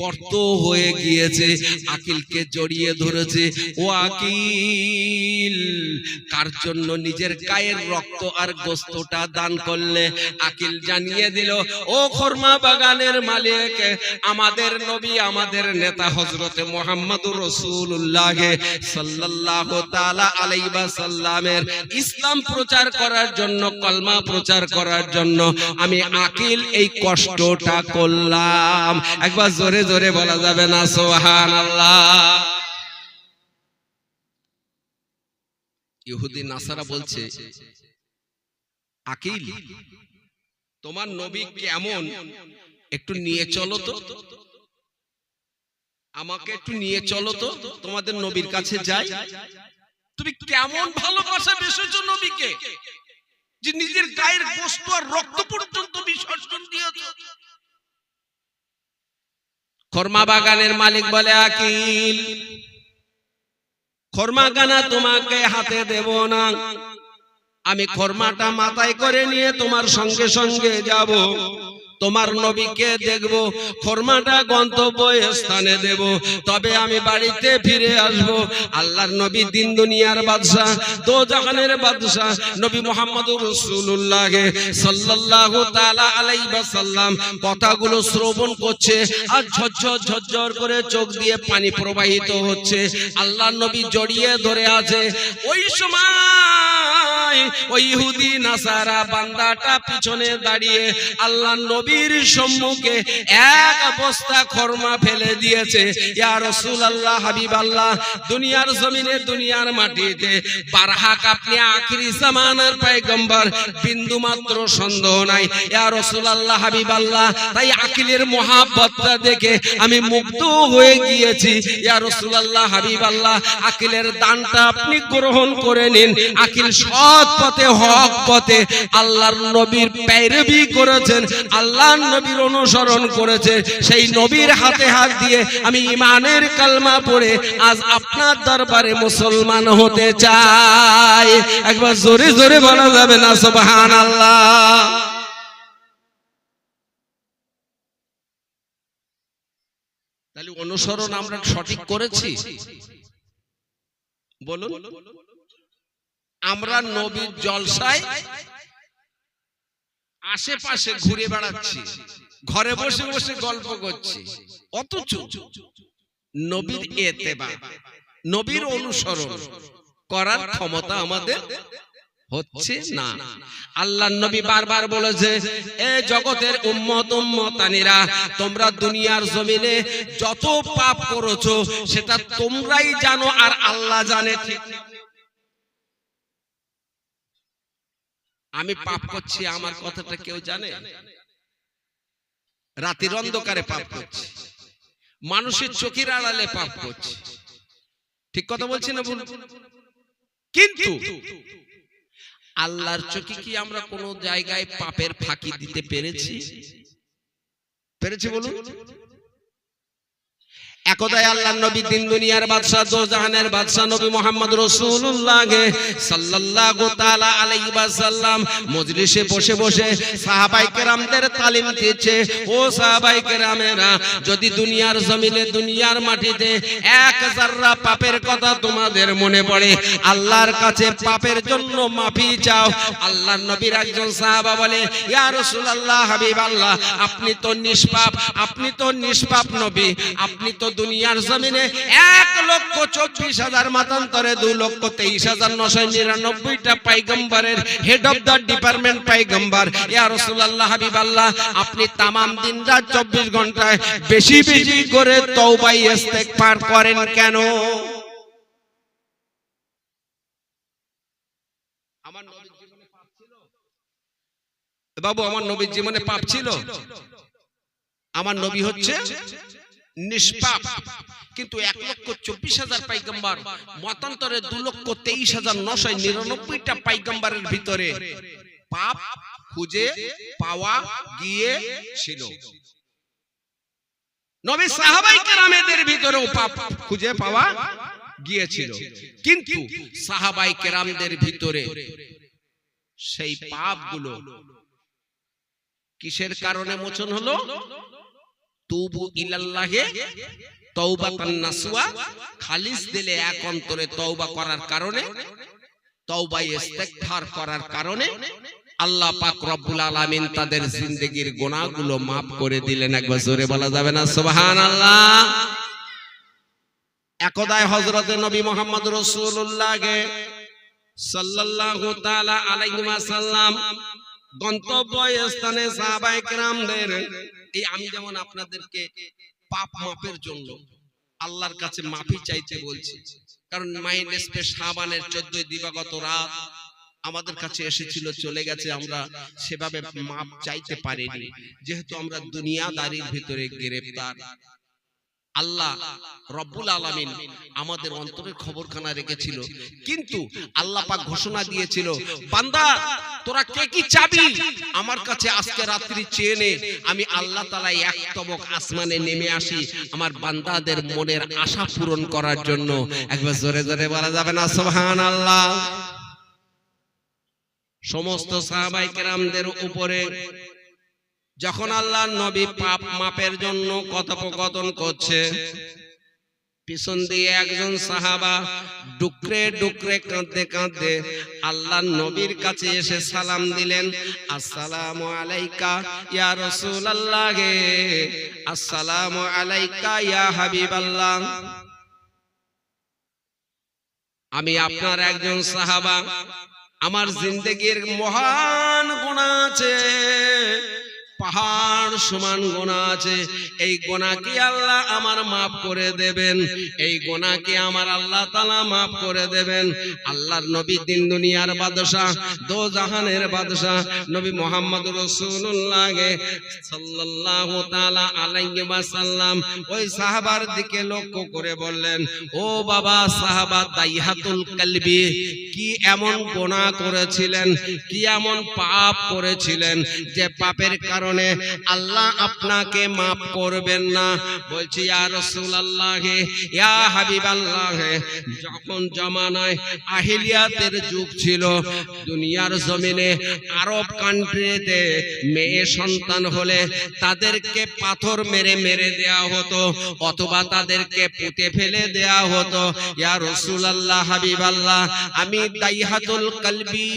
গর্ত হয়ে গিয়েছে। আকিলকে জড়িয়ে ধরেছে। ও আকিল, কার জন্য নিজের গায়ের রক্ত আর গোস্তটা দান করলে? আকিল জানিয়ে দিল, ও খরমা বাগানের মালিক, আমাদের নবী, আমাদের নেতা হযরতে মুহাম্মদুর রাসূলুল্লাহ সাল্লাল্লাহু তাআলা আলাইহি ওয়াসাল্লামের ইসলাম প্রচার করার জন্য, কলমা প্রচার করার জন্য আমি আকিল এই কষ্টটা করলাম। একবার জোরে জোরে বলা যাবে না সুবহানাল্লাহ? ইহুদি নাসারা বলছে, আকিল, তোমার নবী কেমন, একটু নিয়ে চলো তো, আমাকে একটু নিয়ে চলো তো, তোমাদের নবীর কাছে যাই। তুমি কেমন ভালোবাসা বেসেছো নবীকে, যে নিজের গায়ের গোশত আর রক্ত পর্যন্ত বিসর্জন দিয়েছো। খরমা বাগানের মালিক বলে, আকিল, খরমা গানা তোমাকে হাতে দেব না, আমি খরমাটা মাথায় করে নিয়ে তোমার সঙ্গে সঙ্গে যাব, তোমার নবীকে দেখব, খরমাটা গন্তব্য স্থানে দেব, তবে আমি বাড়িতে ফিরে আসব। আল্লাহর নবী দিন দুনিয়ার বাদশা, দোজাহানের বাদশা নবী মুহাম্মদুর রাসূলুল্লাহ সাল্লাল্লাহু তাআলা আলাইহি ওয়াসাল্লাম কথাগুলো শ্রবণ করছে আর ঝরঝর ঝরঝর করে চোখ দিয়ে পানি প্রবাহিত হচ্ছে। আল্লাহর নবী জড়িয়ে ধরে আছে। ওই সময় নয়, ওই ইহুদি নাসারা বান্দাটা পিছনে দাঁড়িয়ে আল্লাহ নবীর সম্মুখে এক বস্তা খরমা ফেলে দিয়েছে। ইয়া রাসূলুল্লাহ, হাবিবাল্লাহ, দুনিয়ার জমিনে, দুনিয়ার মাটিতে বারহাক আপনি আখিরি জামানার পয়গম্বর, বিন্দু মাত্র সন্দেহ নাই। ইয়া রাসূলুল্লাহ, হাবিবাল্লাহ, তাই আকিলের মহাব্বতটা দেখে আমি মুগ্ধ হয়ে গিয়েছি। ইয়া রাসূলুল্লাহ, হাবিবাল্লাহ, আকিলের দানটা আপনি গ্রহণ করে নিন। আকিল সৎ পথে, হক পথে আল্লাহর নবীর পেরবি করেছেন, আল্লাহর নবীর অনুসরণ করেছে। সেই নবীর হাতে হাত দিয়ে আমি ঈমানের কালমা পড়ে আজ আপনার দরবারে মুসলমান হতে চাই। একবার জোরে জোরে বলা যাবে না সুবহানাল্লাহ? তাহলে অনুসরণ আমরা সঠিক করেছি? বলুন। আমরা নবীর জলসায় আশেপাশে ঘুরে বেড়াচ্ছি, ঘরে বসে বসে গল্প করছি, অথচ নবীর ইত্তেবা, নবীর অনুসরণ করার ক্ষমতা আমাদের হচ্ছে না। আল্লাহর নবী বারবার বলেছে, এ জগতের উম্মত উম্মতানিরা, তোমরা দুনিয়ার জমিনে যত পাপ করেছো সেটা তোমরাই জানো আর আল্লাহ জানে। ঠিক আমি পাপ করছি, আমার কথাটা কেউ জানে? রাতের অন্ধকারে পাপ করছি, মানুষের চোখের আড়ালে পাপ করছি, ঠিক কথা বলছি না? বলুন। কিন্তু আল্লাহর চোখে কি আমরা কোন জায়গায় পাপের ফাঁকি দিতে পেরেছি? বলুন। একদাই আল্লাহর নবী দিন দুনিয়ার বাদশা, দোজাহানের বাদশা নবী মুহাম্মদ রাসূলুল্লাহ সাল্লাল্লাহু তাআলা আলাইহি ওয়াসাল্লাম মজলিসে বসে বসে সাহাবায়ে কেরামদের তালিম দিচ্ছে। ও সাহাবায়ে কেরামেরা, যদি দুনিয়ার জমিনে, দুনিয়ার মাটিতে এক যাররা পাপের কথা তোমাদের মনে পড়ে, আল্লাহর কাছে পাপের জন্য মাফি চাও। আল্লাহর নবীর একজন সাহাবা বলে, ইয়া রাসূলুল্লাহ, হাবিবাল্লাহ, আপনি তো নিষ্পাপ, আপনি তো নিষ্পাপ নবী, আপনি তো দুনিয়ার জমিনে 1,24,000 মাতান্তরে 2,23,999টা পয়গম্বরের হেড অফ দা ডিপার্টমেন্ট পয়গম্বর। ইয়া রাসূলুল্লাহ, হাবিবাল্লাহ, আপনি তামাম দিন রাত 24 ঘন্টায় বেশি বেশি করে তওবা ইস্তেগফার করেন কেন? আমার নবীর জীবনে পাপ ছিল বাবু? আমার নবীর জীবনে পাপ ছিল? আমার নবী হচ্ছে নিষ্পাপ, কিন্তু 1,24,000 পয়গম্বর, মতান্তরে 2,23,999টা পয়গম্বরের ভিতরে পাপ খুঁজে পাওয়া গিয়েছিল। নবী সাহাবায়ে কেরামদের ভিতরেও পাপ খুঁজে পাওয়া গিয়েছিল, কিন্তু সাহাবায়ে কেরামদের ভিতরে সেই পাপগুলো কিসের কারণে মোচন হলো? তুবু ইলাল্লাহি তাওবাতান নাসুয়া, খালিস দিলে এক অন্তরে তওবা করার কারণে, তওবা ইস্তেগফার করার কারণে আল্লাহ পাক রব্বুল আলামিন তাদের জিন্দেগীর গুনাহগুলো maaf করে দিলেন। একবার জোরে বলা যাবে না সুবহানাল্লাহ? একদায় হযরতে নবী মুহাম্মদ রাসূলুল্লাহ সাল্লাল্লাহু তাআলা আলাইহি ওয়াসাল্লাম গন্তব্য স্থানে সাহাবায়ে কেরামদের, এই আমি যেমন আপনাদেরকে পাপ মাপের জন্য আল্লাহর কাছে মাফি চাইতে বলছি, কারণ মাইনেসপে শাবানের 14 দিবাগত রাত আমাদের কাছে এসেছিল, চলে গেছে, আমরা সেভাবে মাপ চাইতে পারিনি, যেহেতু আমরা দুনিয়াদারির ভিতরে গ্রেফতার। আল্লাহ রব্বুল আলামিন আমাদের অন্তরের খবরখানা রেখেছিল, কিন্তু আল্লাহ পাক ঘোষণা দিয়েছিল, বান্দা তোরা কে কি চাবি আমার কাছে আজকে রাত্রি চেয়ে নে, আমি আল্লাহ তাআলা এক তবক আসমানে নেমে আসি আমার বান্দাদের মনের আশা পূরণ করার জন্য। একবার জোরে জোরে বলা যাবে না সুবহানাল্লাহ? সমস্ত সাহাবায়ে কেরামদের উপরে যখন আল্লাহর নবী পাপ মাপের জন্য কথোপকথন করছে, পিছন দিয়ে একজন সাহাবা ডুকরে ডুকরে কাঁদতে কাঁদতে আল্লাহর নবীর কাছে এসে সালাম দিলেন, আসসালামু আলাইকা ইয়া রাসূলুল্লাহ, আসসালামু আলাইকা ইয়া হাবিবাল্লাহ, আমি আপনার একজন সাহাবা, আমার জিন্দেগির মহান গুনাহ আছে, পাহাড় সমান গুনাহ আছে। এই গুনাহ কি আল্লাহ আমার maaf করে দেবেন? এই গুনাহ কি আমার আল্লাহ তাআলা maaf করে দেবেন? আল্লাহর নবী দিন দুনিয়ার বাদশা, দো জাহানের বাদশা নবী মুহাম্মদ রাসূলুল্লাহ সাল্লাল্লাহু তাআলা আলাইহি ওয়াসাল্লাম ওই সাহাবার দিকে লক্ষ্য করে বললেন, ও বাবা সাহাবা দাইহাতুল কলবি, কি এমন গুনাহ করেছিলেন, কি এমন পাপ করেছিলেন যে পাপের কারণে আল্লাহ আপনাকে maaf করবেন না? বলছি ইয়া রাসূলুল্লাহ, ইয়া হাবিবাল্লাহ, যখন জামানায় আহলিয়াতের যুগ ছিল, দুনিয়ার জমিনে আরব কান্ট্রিতে মেয়ে সন্তান হলে তাদেরকে পাথর মেরে মেরে দেয়া হতো অথবা তাদেরকে পুঁতে ফেলে দেয়া হতো। ইয়া রাসূলুল্লাহ, হাবিবাল্লাহ, আমি দাইহাতুল কলবি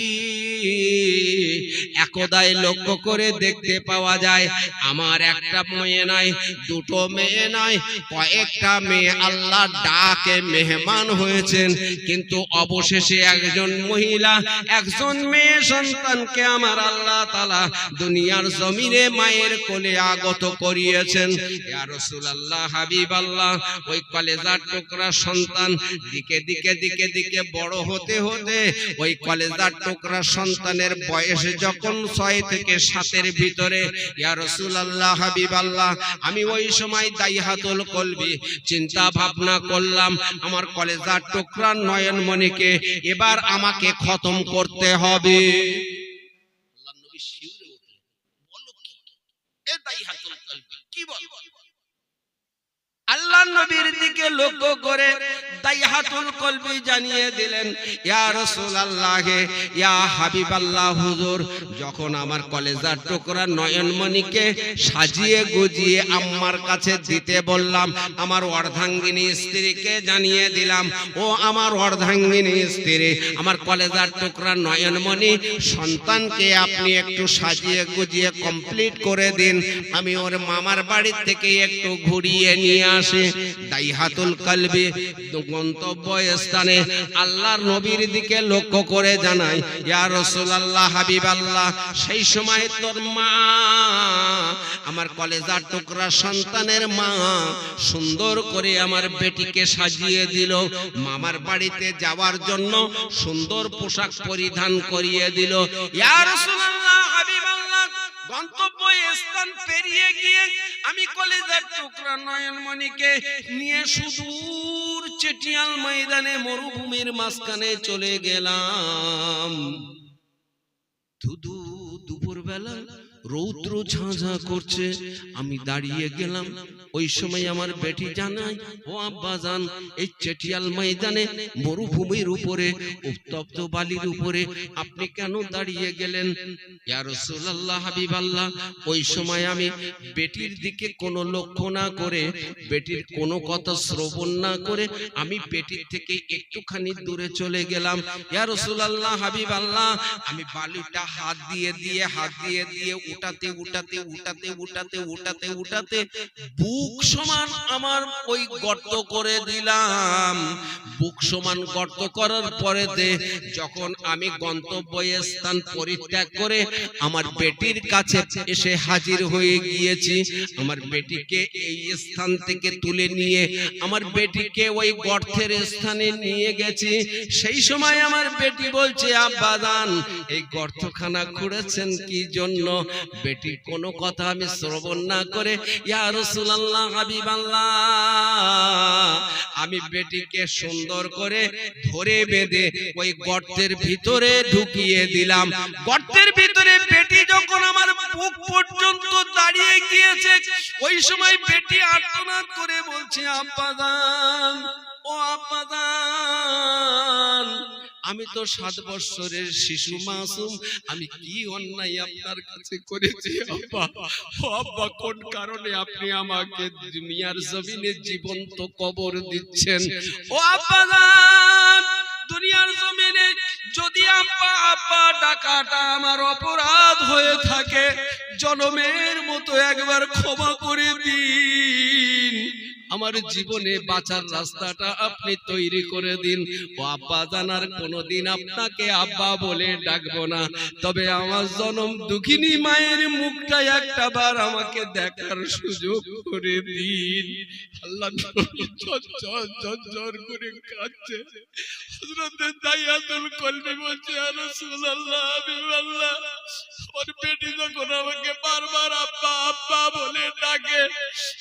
একদাই লক্ষ্য করে দেখতে পাওয়া যায় আমার একটা মেয়ে নয়, দুটো মেয়ে নয়, কয়েকটা মেয়ে আল্লাহ ডাকে মেহমান হয়েছেন, কিন্তু অবশেষে একজন মহিলা, একজন মেয়ে সন্তানকে আমার আল্লাহ তাআলা দুনিয়ার জমিনে মায়ের কোলে আগত করিয়েছেন। ইয়া রাসূলুল্লাহ, হাবিবাল্লাহ, ওই কলেজার টুকরা সন্তান দিকে দিকে দিকে দিকে বড় হতে হতে ওই কলেজার টুকরা সন্তানের বয়স যখন 6 থেকে 7 ভিতরে, ইয়া রাসূলুল্লাহ, হাবিবাল্লাহ, আমি ওই সময় দাইহাতুল কলবি চিন্তা ভাবনা করলাম, আমার কলেজার টুকরা নয়নমণিকে এবার আমাকে খতম করতে হবে। আল্লাহর নবী শিউরে উঠলেন, বলো কি এ দাইহাতুল কলবি কি বল? আল্লাহর নবীর দিকে লক্ষ্য করে দাইহাতুল কলবি জানিয়ে দিলেন, ইয়া রাসূলুল্লাহ, ইয়া হাবিবাল্লাহ, হুজুর, যখন আমার কলেজার টুকরা নয়নমণিকে সাজিয়ে গুজিয়ে আম্মার কাছে দিতে বললাম, আমার অর্ধাঙ্গিনী স্ত্রীকে জানিয়ে দিলাম, ও আমার অর্ধাঙ্গিনী স্ত্রী, আমার কলেজার টুকরা নয়নমণি সন্তানকে আপনি একটু সাজিয়ে গুজিয়ে কমপ্লিট করে দিন, আমি ওর মামার বাড়ি থেকে একটু ঘুরিয়ে নিয়ে আসি। দাইহাতুল কলবি গন্তব্য স্থানে আল্লাহর নবীর দিকে লক্ষ্য করে জানাই, ইয়া রাসূলুল্লাহ, হাবিবাল্লাহ, সেই সময় তোর মা, আমার কলেজার টুকরা সন্তানের মা সুন্দর করে আমার বেটিকে সাজিয়ে দিল, মামার বাড়িতে যাওয়ার জন্য সুন্দর পোশাক পরিধান করিয়ে দিল। ইয়া রাসূলুল্লাহ, হাবিবাল্লাহ, গন্তব্য স্থান পেরিয়ে গিয়ে আমি কলেজার টুকরা নয়নমণিকে নিয়ে সুদূর চেটিয়াল ময়দানে মরুভূমির মাঝখানে চলে গেলাম। ধুধু দুপুরবেলা রৌদ্র ঝাঁঝা করছে, আমি দাঁড়িয়ে গেলাম। ওই সময় আমার বেটি জানাই, ও আব্বাজান, এই চেটিয়াল ময়দানে মরুভূমির উপরে উত্তপ্ত বালির উপরে আপনি কেন দাঁড়িয়ে গেলেন? ইয়া রাসূলুল্লাহ, হাবিবাল্লাহ, ওই সময় আমি বেটির দিকে কোনো লক্ষ্য না করে, বেটির কোনো কথা শ্রবণ না করে আমি বেটির থেকে একটুখানি দূরে চলে গেলাম। ইয়া রাসূলুল্লাহ, হাবিবাল্লাহ, আমি বালিটা হাত দিয়ে দিয়ে উঠাতে উঠাতে উঠাতে উঠাতে উঠাতে উঠাতে বুক সমান আমার ওই গর্ত করে দিলাম। বুক সমান গর্ত করার পরে যখন আমি গন্তব্য স্থান পরিত্যাগ করে আমার বেটির কাছে এসে হাজির হয়ে গিয়েছি, আমার বেটিকে এই স্থান থেকে তুলে নিয়ে আমার বেটিকে ওই গর্তের স্থানে নিয়ে গেছি। সেই সময় আমার বেটি বলছে, আব্বাজান, এই গর্তখানা খুঁড়েছেন কি জন্য? বেটির কোনো কথা আমি শ্রবণ না করে, ইয়া রাসূলুল্লাহ, হাবিবাল্লাহ, আমি বেটিকে সুন্দর করে ধরে বেঁধে ওই গর্তের ভিতরে ঢুকিয়ে দিলাম। গর্তের ভিতরে বেটি যখন আমার বুক পর্যন্ত দাঁড়িয়ে গিয়েছে, ওই সময় বেটি আর্তনাদ করে বলছে, আব্বাজান, ও আব্বাজান, আমি তো 7 বছরের শিশু মাসুম, আমি কি অন্যায় আপনার কাছে করেছি আব্বা? ও আব্বা, কোন কারণে আপনি আমাকে দুনিয়ার জমিনে জীবন্ত কবর দিচ্ছেন? ও আব্বাজান, দুনিয়ার জমিনে যদি আব্বা আব্বা ডাকাটা আমার অপরাধ হয়ে থাকে, জনমের মতো একবার ক্ষমা করে দিন। আমার জীবনে বাঁচার রাস্তাটা আপনি তৈরি করে দিন। ও আব্বা জানার কোনোদিন আপনাকে আব্বা বলে ডাকবো না, তবে আমার জনম দুঃখিনী মায়ের মুখটা একটা বার আমাকে দেখার সুযোগ করে দিন। আল্লাহ ঝরঝর করে কাঁদছে। হযরতে দাইয়াতুল কলবি বলছে, ইয়া রাসূলুল্লাহ, হাবিবাল্লাহ, আমার বেটি যখন আমাকে বারবার আব্বা আব্বা বলে ডাকে,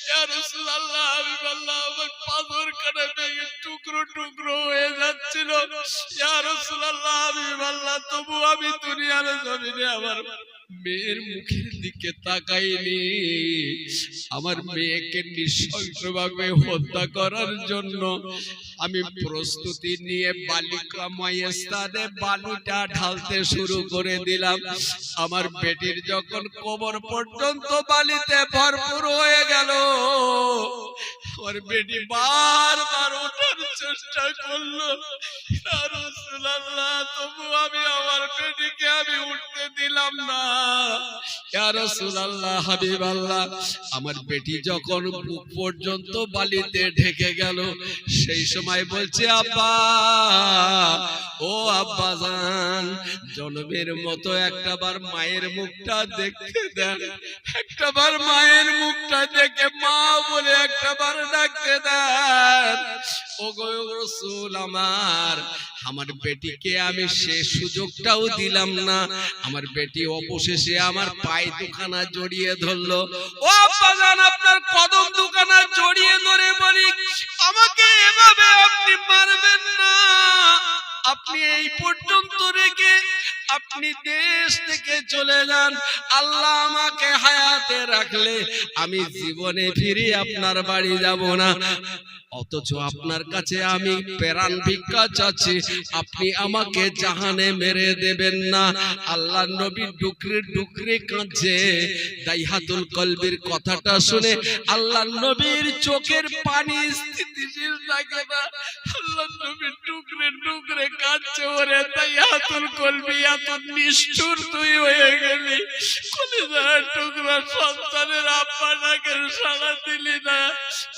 ইয়া রাসূলুল্লাহ, হাবিবাল্লাহ, আমার পাথর কাটা ভেঙে টুকরো টুকরো হয়ে যাচ্ছিল। ইয়া রাসূলুল্লাহ, হাবিবাল্লাহ, তবু আমি দুনিয়ার জমিনে আমার মেয়ের মুখের দিকে তাকাইনি। আমার মেয়েকে নৃশংসভাবে হত্যা করার জন্য আমি প্রস্তুতি নিয়ে বালিকাময় স্থানে বালুটা ঢালতে শুরু করে দিলাম। আমার বেটির যখন কোমর পর্যন্ত বালিতে ভরপুর হয়ে গেল, আমার বেটি বারবার ওঠার চেষ্টা করলো। ইয়া রাসূলুল্লাহ, তবু আমি আমার বেটিকে আমি উঠতে দিলাম না। ইয়া রাসূলুল্লাহ, হাবিবাল্লাহ, আমার বেটি যখন বুক পর্যন্ত বালিতে ঢেকে গেল, সেই সময় বলছে, আব্বা, ও আব্বা জান, জনমের মতো একটাবার মায়ের মুখটা দেখতে দেন, একটাবার মায়ের মুখটা দেখে মা বলে একটাবার ডাকতে দেন। ও গো রাসূল, আমার বেটিকে আমি সে সুযোগটাও দিলাম না। আমার বেটি অবশেষে আমার পায়ে দুখানা জড়িয়ে ধরলো। ও আব্বা জান, আপনার কদম দুখানা জড়িয়ে ধরে বলি, আমাকে এভাবে আপনি মারবেন না। আপনি এই পর্যন্ত রেখে আপনি দেশ থেকে চলে যান। আল্লাহ আমাকে হায়াতে রাখলে আমি জীবনে ফিরে আপনার বাড়ি যাব না, অথচ আপনার কাছে আমি প্রাণ ভিক্ষা চাচ্ছি, আপনি আমাকে জাহানে মেরে দেবেন না। আল্লাহ নবী ডুকরে ডুকরে কাঁদছে। দাইহাতুল কলবির কথাটা শুনে আল্লাহ নবীর চোখের পানি স্থিতিশীল থাকে না। আল্লাহ নবী ডুকরে ডুকরে কাঁদছে। ওরে দাইহাতুল কলবি, এত নিষ্ঠুর তুই হয়ে গেলি, কলিজার টুকরা সন্তানের আব্বাটাকে সাড়া দিলি না।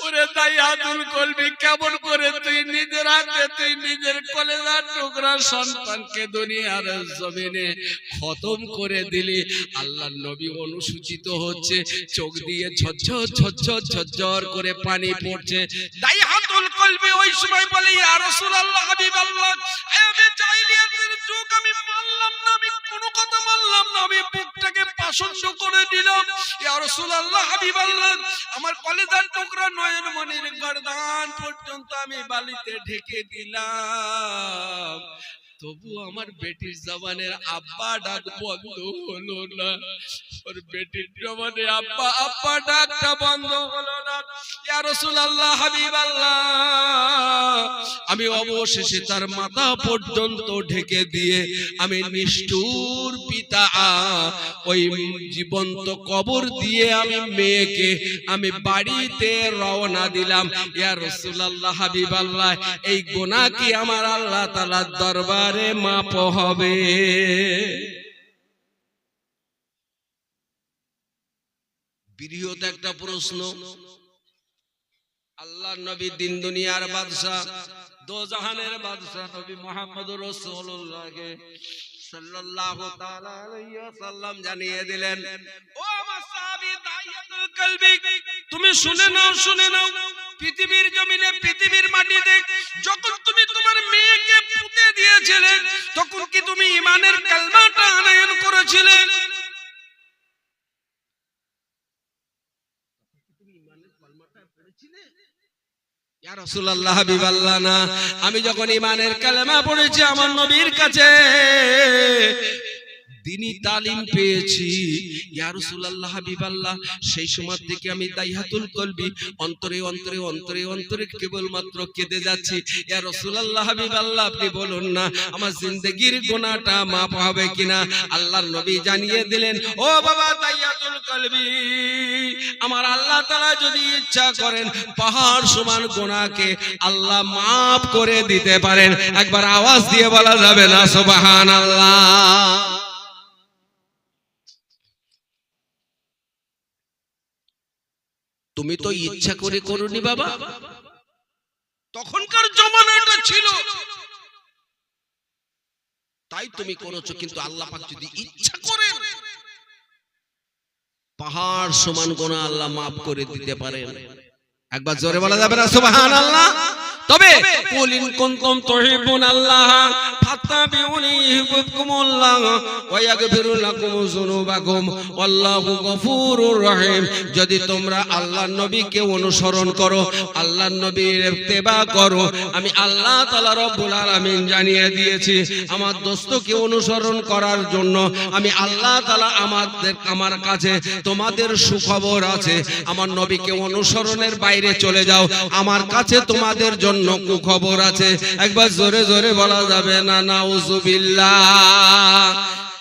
ওরে দাইহাতুল কলবি, কেমন করে তুই নিজের হাতে তুই নিজের কলিজার টুকরা সন্তানকে দুনিয়ার জমিনে খতম করে দিলি। আল্লাহর নবী অনুসূচিত হচ্ছে, চোখ দিয়ে ঝরঝর ঝরঝর ঝরঝর করে পানি পড়ছে। দাইহাতুল কলবি ওই সময় বলে, ইয়া রাসূলুল্লাহ, হাবিবাল্লাহ, আমি জাহেলিয়াতের যুগ, আমি মানলাম না, আমি কোনো কথা মানলাম না, আমি বুকটাকে পাষণ্ড করে দিলাম। ইয়া রাসূলুল্লাহ, হাবিবাল্লাহ, আমার কলিজার টুকরা নয়ন মনির গর্দান পর্যন্ত আমি বালিতে ঢেকে দিলাম, তবু আমার বেটির জবানের আব্বা ডাক বন্ধ হলো না। ওর বেটির জবানে আব্বা আব্বা ডাকটা বন্ধ হলো না। ইয়া রাসূলুল্লাহ, হাবিবাল্লাহ, আমি অবশেষে তার মাথা পর্যন্ত ঢেকে দিয়ে আমি নিষ্ঠুর পিতা ওই জীবন্ত কবর দিয়ে আমি মেয়েকে আমি বাড়িতে রওনা দিলাম। ইয়া রাসূলুল্লাহ, হাবিবাল্লাহ, এই গুনাহ কি আমার আল্লাহ তাআলার দরবারে মাপ হবে? বৃহৎ একটা প্রশ্ন। আল্লাহর নবী দিন দুনিয়ার বাদশা, দো জাহানের বাদশা নবী মুহাম্মদুর রাসূলুল্লাহকে সাল্লাল্লাহু তাআলা আলাইহি ওয়াসাল্লাম জানিয়ে দিলেন, ও আমার সাহাবী দাইয়াতুল কলবি, তুমি শুনে নাও, শুনে নাও, পৃথিবীর জমিনে পৃথিবীর মাটিতে যখন তুমি তোমার মেয়েকে পুঁতে দিয়েছিলে, তখন কি তুমি ঈমানের কালমাটা আনয়ন করেছিলে? ইয়া রাসূলুল্লাহ, হাবিবাল্লাহ, না, আমি যখন ঈমানের কালেমা পড়েছি, আমার নবীর কাছে দ্বীনি তালিম পেয়েছি, ইয়া রাসূলুল্লাহ, হাবিবাল্লাহ, সেই সময় থেকে আমি দাইহাতুল কলবি অন্তরে অন্তরে অন্তরে অন্তরে কেবলমাত্র কেঁদে যাচ্ছি। ইয়া রাসূলুল্লাহ, হাবিবাল্লাহ, আপনি বলুন না আমার জিন্দেগির গুনাহটা মাফ হবে কিনা? আল্লাহর নবী জানিয়ে দিলেন, ও বাবা দাইহাতুল কলবি, আমার আল্লাহ তাআলা যদি ইচ্ছা করেন পাহাড় সমান গুনাহকে আল্লাহ মাফ করে দিতে পারেন। একবার আওয়াজ দিয়ে বলা যাবে না সুবহানাল্লাহ? তুমি তো ইচ্ছা করে করনি বাবা, তখনকার জমানা এটা ছিল, তাই তুমি করেছো। কিন্তু আল্লাহ পাক যদি ইচ্ছা করেন, পাহাড় সমান গুনাহ আল্লাহ মাফ করে দিতে পারেন। একবার জোরে বলা যাবে না সুবহানাল্লাহ? তবে কুল ইন কুনতুম তুহিব্বুনাল্লাহ ফাত্তাবিউনি ইউহিব্বুকুমুল্লাহ ওয়া ইয়াগফিরু লাকুম যুনুবাকুম ওয়াল্লাহু গফুরুর রহিম। যদি তোমরা আল্লাহর নবীকে অনুসরণ করো, আল্লাহর নবীর ইত্তেবা করো, আমি আল্লাহ তাআলা রব্বুল আলামিন জানিয়ে দিয়েছি আমার দোস্তকে অনুসরণ করার জন্য আমি আল্লাহ তাআলা আমার কাছে তোমাদের সুখবর আছে। আমার নবীকে অনুসরণের বাইরে চলে যাও, আমার কাছে তোমাদের জন্য কুখবর আছে। একবার জোরে জোরে বলা যাবে না নাউযুবিল্লাহ?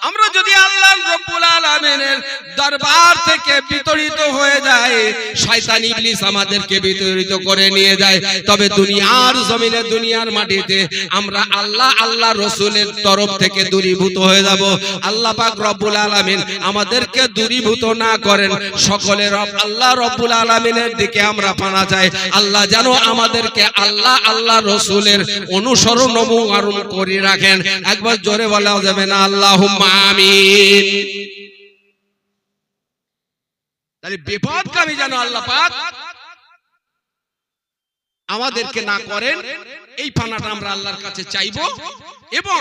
আমরা যদি আল্লাহ রাব্বুল আলামিনের দরবার থেকে বিতাড়িত হয়ে যায়, শয়তান ইবলিস আমাদেরকে বিতাড়িত করে নিয়ে যায়, তবে দুনিয়ার জমিনে, দুনিয়ার মাটিতে আমরা আল্লাহ রাসূলের তরফ থেকে দূরীভূত হয়ে যাব। আল্লাহ পাক রব্বুল আলামিন আমাদেরকে দূরীভূত না করেন, সকলে আল্লাহ রব্বুল আলামিনের দিকে আমরা পানা চাই। আল্লাহ যেন আমাদেরকে আল্লাহ রাসূলের অনুসরণ করে রাখেন। একবার জোরে বলা যাবে না আল্লাহুম্মা আমিন? তাহলে বিপদগামী যেন আল্লাহ পাক আমাদেরকে না করেন, এই পানাটা আমরা আল্লাহর কাছে চাইবো। এবং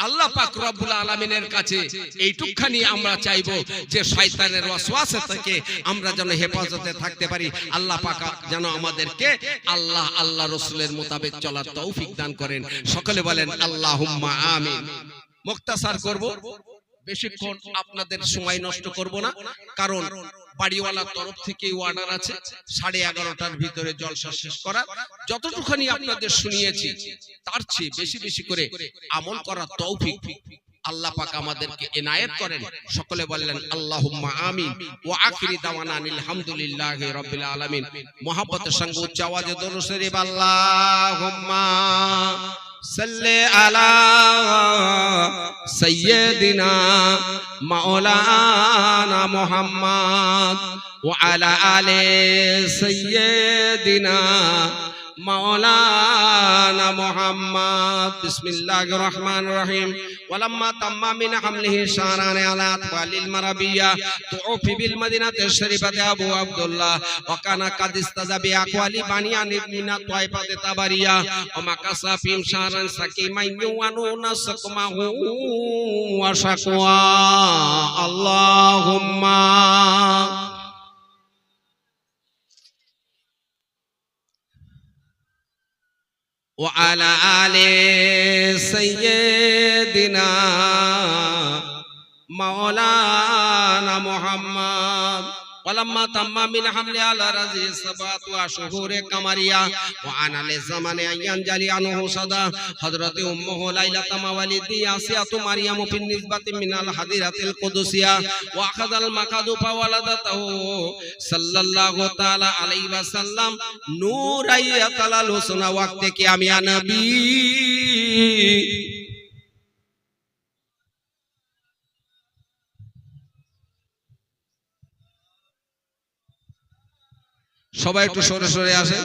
আল্লাহ পাক রব্বুল আলামিনের কাছে এইটুকখানি আমরা চাইবো যে শয়তানের ওয়াসওয়াসা থেকে আমরা যেন হেফাজতে থাকতে পারি। আল্লাহ পাক যেন আমাদেরকে আল্লাহ রাসূলের মোতাবেক চলার তৌফিক দান করেন। সকলে বলেন আল্লাহুম্মা আমিন। মুখতাসার করব, বেশিক্ষণ আপনাদের সময় নষ্ট করব না, কারণ বাড়িওয়ালার তরফ থেকে অর্ডার আছে 11:30টার ভিতরে জলসা শেষ করা। যতটুকুনি আপনাদের শুনিয়েছি তার চেয়ে বেশি বেশি করে আমল করার তৌফিক আল্লাহ পাক আমাদেরকে এনায়েত করেন। সকলে বললেন আল্লাহুম্মা আমিন। ওয়া আখিরি দাওয়ানা আলহামদুলিল্লাহি রাব্বিল আলামিন। মুহাব্বতের সঙ্গে উচ্চ আওয়াজে দরুদ শরীফ আল্লাহুম্মা সাল্লি আলা সাইয়্যিদিনা মাওলানা মুহাম্মদ ওয়া আলা আলি সাইয়্যিদিনা মাওলানা মুহাম্মদ। বিসমিল্লাহির রহমানির রহিম। ওয়ালাম্মা তাম্মা মিন হামলিহি শাহরান আলা আতফালিল মারাবিয়া তুফি বিল মাদিনাতিশ শরীফাতি আবু আব্দুল্লাহ ওয়া কানা কাদ ইস্তাজা বি আকওয়ালি বানিয়ান মিনাত তাইফাতি তাবারিয়া ওয়া মাকাসা ফিম শাহরান সাকিমাইন ওয়ানুনা সাকমাহু ওয়া শাকওয়া। আল্লাহুম্মা وعلى آل سيدنا مولانا محمد ولما تم من حمل على رزي 7 شهور قمرية وعن الزمن أن ينجلي عنه صدى حضرة أمه ليلة مولدي آسية مريم في النسبة من الحضرة القدسية وأخذ المكاد فولدته صلى الله تعالى عليه وسلم نور يتلى الحسن وقت قيام يا نبي. সবাই একটু সরে সরে আসে।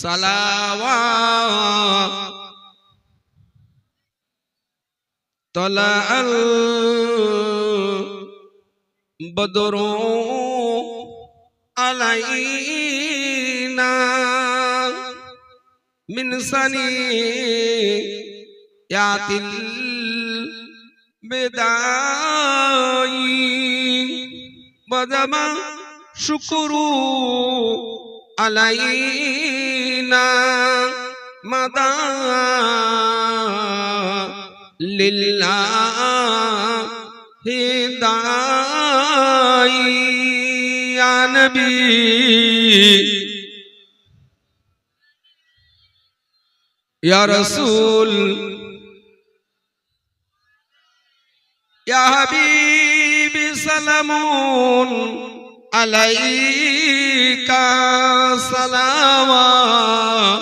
সালাওয়াত তালাআল বদরু আলাইনা মিন সানিয়াতিল বেদাই বদমা শুকরু আলাইনা মাদা লিল্লাহি দাই ইয়া নবী ইয়া রাসূল يا حبيبي سلام عليك صلوات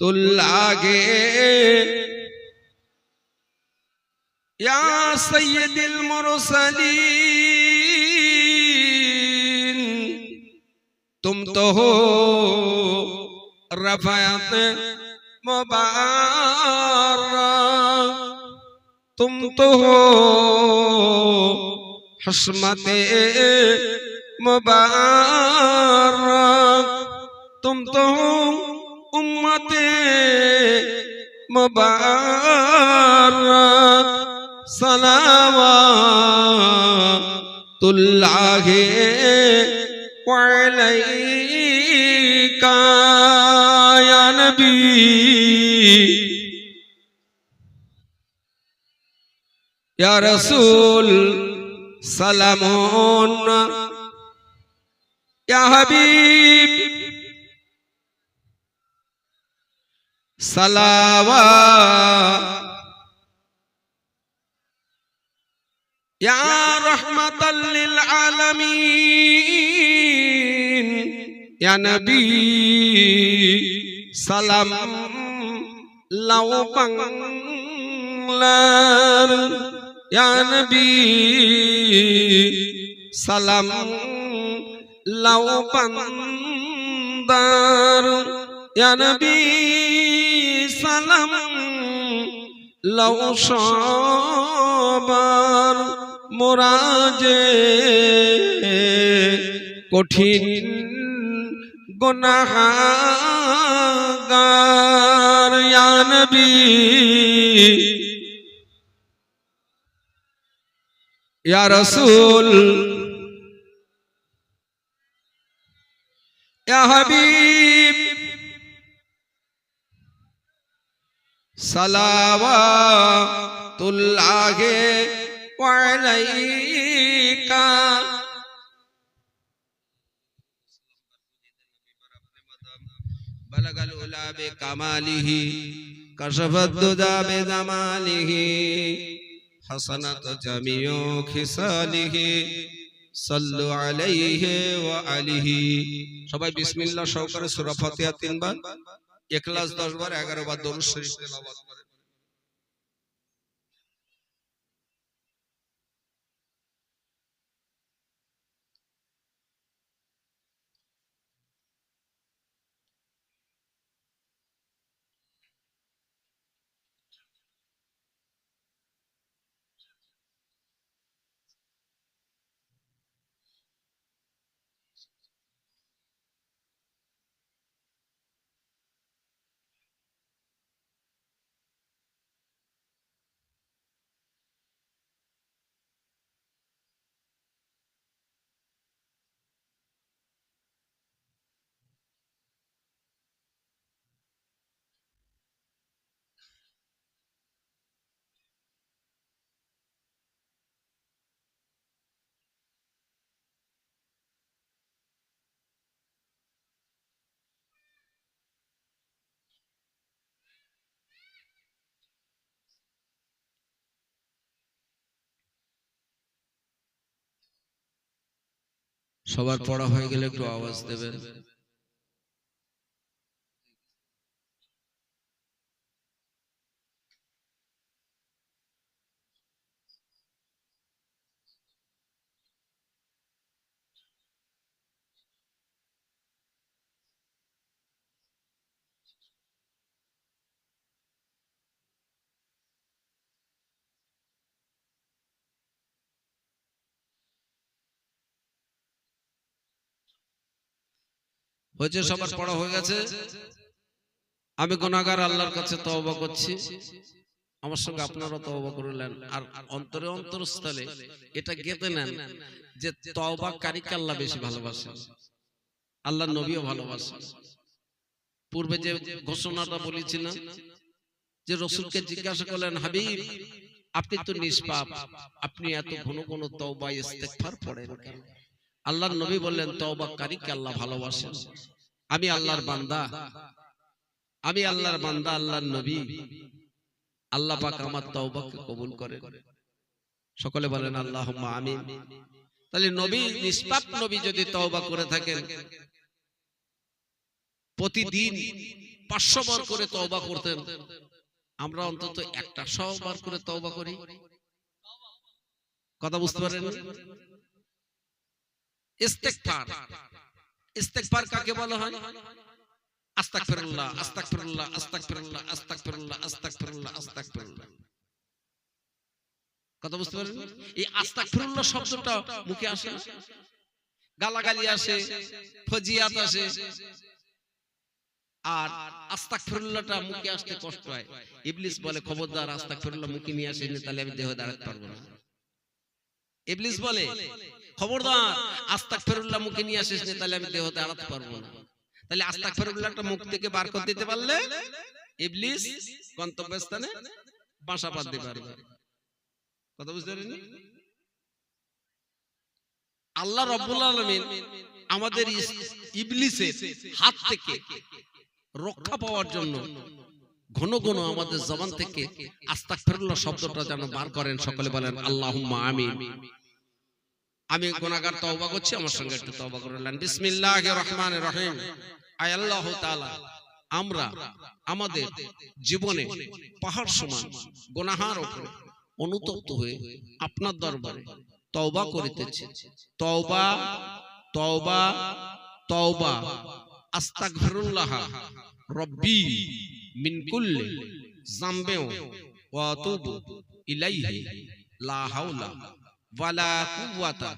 الله या सय्यदुल मुरसलीन तुम तो हो रफ़ात मुबारक तुम तो हो हस्मते मुबारक तुम तो हो उम्मते मुबारक सलावतुल्लाह अलैका या नबी या रसूल सलामुन या हबीब सलावा या रहमतल लिल आलमीन या नबी सलाम लाओ बंगलार या नबी सलाम लाओ बंदार या नबी सलाम लाओ सबर मोराजे कठिन गुनाहगार या नबी या रसूल या हबीब सलावतुल्लाह अलैका बलगल उला बिकमालिही कशफत दुजा बिजमालिही हसनत जमीउ खिसालिही सल्लु अलैहि व आलिही সবাই বিসমিল্লাহ সহকারে সূরা ফাতিহা 3 বার ইখলাস 10 বার 11 বার দরুদ শরীফ তেলাওয়াত করেন সবার পড়া হয়ে গেলে একটু আওয়াজ দেবেন হয়েছে সবার পড়া হয়ে গেছে আমি গুনাহগার আল্লাহর কাছে তওবা করছি আমার সঙ্গে আপনারা তওবা করলেন আর অন্তরে অন্তরস্থলে এটা গেঁথে নেন যে তওবাকারীকে আল্লাহ বেশি ভালোবাসেন আল্লাহর নবীও ভালোবাসেন পূর্বে যে ঘোষণাটা বলেছিলাম যে রাসূলকে জিজ্ঞাসা করলেন হাবিব আপনি তো নিষ্পাপ আপনি এত ঘন ঘন তওবা ইস্তেগফার পড়েন কেন আল্লাহর নবী বললেন তওবাকারীকে আল্লাহ ভালোবাসেন আমি আল্লাহর বান্দা আল্লাহর নবী আল্লাহ পাক আমার তওবাকে কবুল করেন সকলে বলেন আল্লাহুম্মা আমিন তাহলে নবী নিষ্পাপ নবী যদি তওবা করে থাকেন প্রতিদিন 500 বার করে তওবা করতেন আমরা অন্তত 100 বার করে তওবা করি কথা বুঝতে পারেন? ইস্তেগফার, ইস্তেগফার কাকে বলা হয়? আস্তাগফিরুল্লাহ, আস্তাগফিরুল্লাহ, আস্তাগফিরুল্লাহ, আস্তাগফিরুল্লাহ, আস্তাগফিরুল্লাহ, আস্তাগফিরুল্লাহ। কথা বুঝতে পারেন? এই আস্তাগফিরুল্লাহ শব্দটা মুখে আসে, গালাগালি আসে, ফজিয়াত আসে, আর আস্তাগফিরুল্লাহটা মুখে আসতে কষ্ট হয়। ইবলিস বলে খবরদার আস্তাগফিরুল্লাহ মুখে নিয়ে আসেনি, তাহলে আমি দেহ দাঁড়াতে পারবো না। ইবলিস বলে খবরদার আস্তাগফিরুল্লাহ মুখে নিয়ে আসিস না, তাহলে আমি দেহ দাঁড়াতে পারবো না। তাহলে আস্তাগফিরুল্লাহটা মুখ থেকে বার করে দিতে পারলে ইবলিস গন্তব্যস্থানে বাসা বাঁধতে পারবে। কথা বুঝতে পারেন? আল্লাহ রাব্বুল আলামিন আমাদের ইবলিসের হাত থেকে রক্ষা পাওয়ার জন্য ঘন ঘন আমাদের জবান থেকে আস্তাগফিরুল্লাহ শব্দটা যেন বার করেন। সকলে বলেন আল্লাহুম্মা আমিন। আমি গুনাহগার তওবা করছি, আমার সঙ্গে একটু তওবা করলেন। বিসমিল্লাহির রহমানির রহিম। আয় আল্লাহ তাআলা, আমরা আমাদের জীবনে পাহাড় সমান গুনাহের উপরে অনুতপ্ত হয়ে আপনার দরবারে তওবা করিতেছি। তওবা তওবা তওবা, আস্তাগফিরুল্লাহ রব্বি মিন কুল্লি যামবিন ওয়া আতুবু ইলাইহি লা হাওলা ওয়ালা কুওয়াতা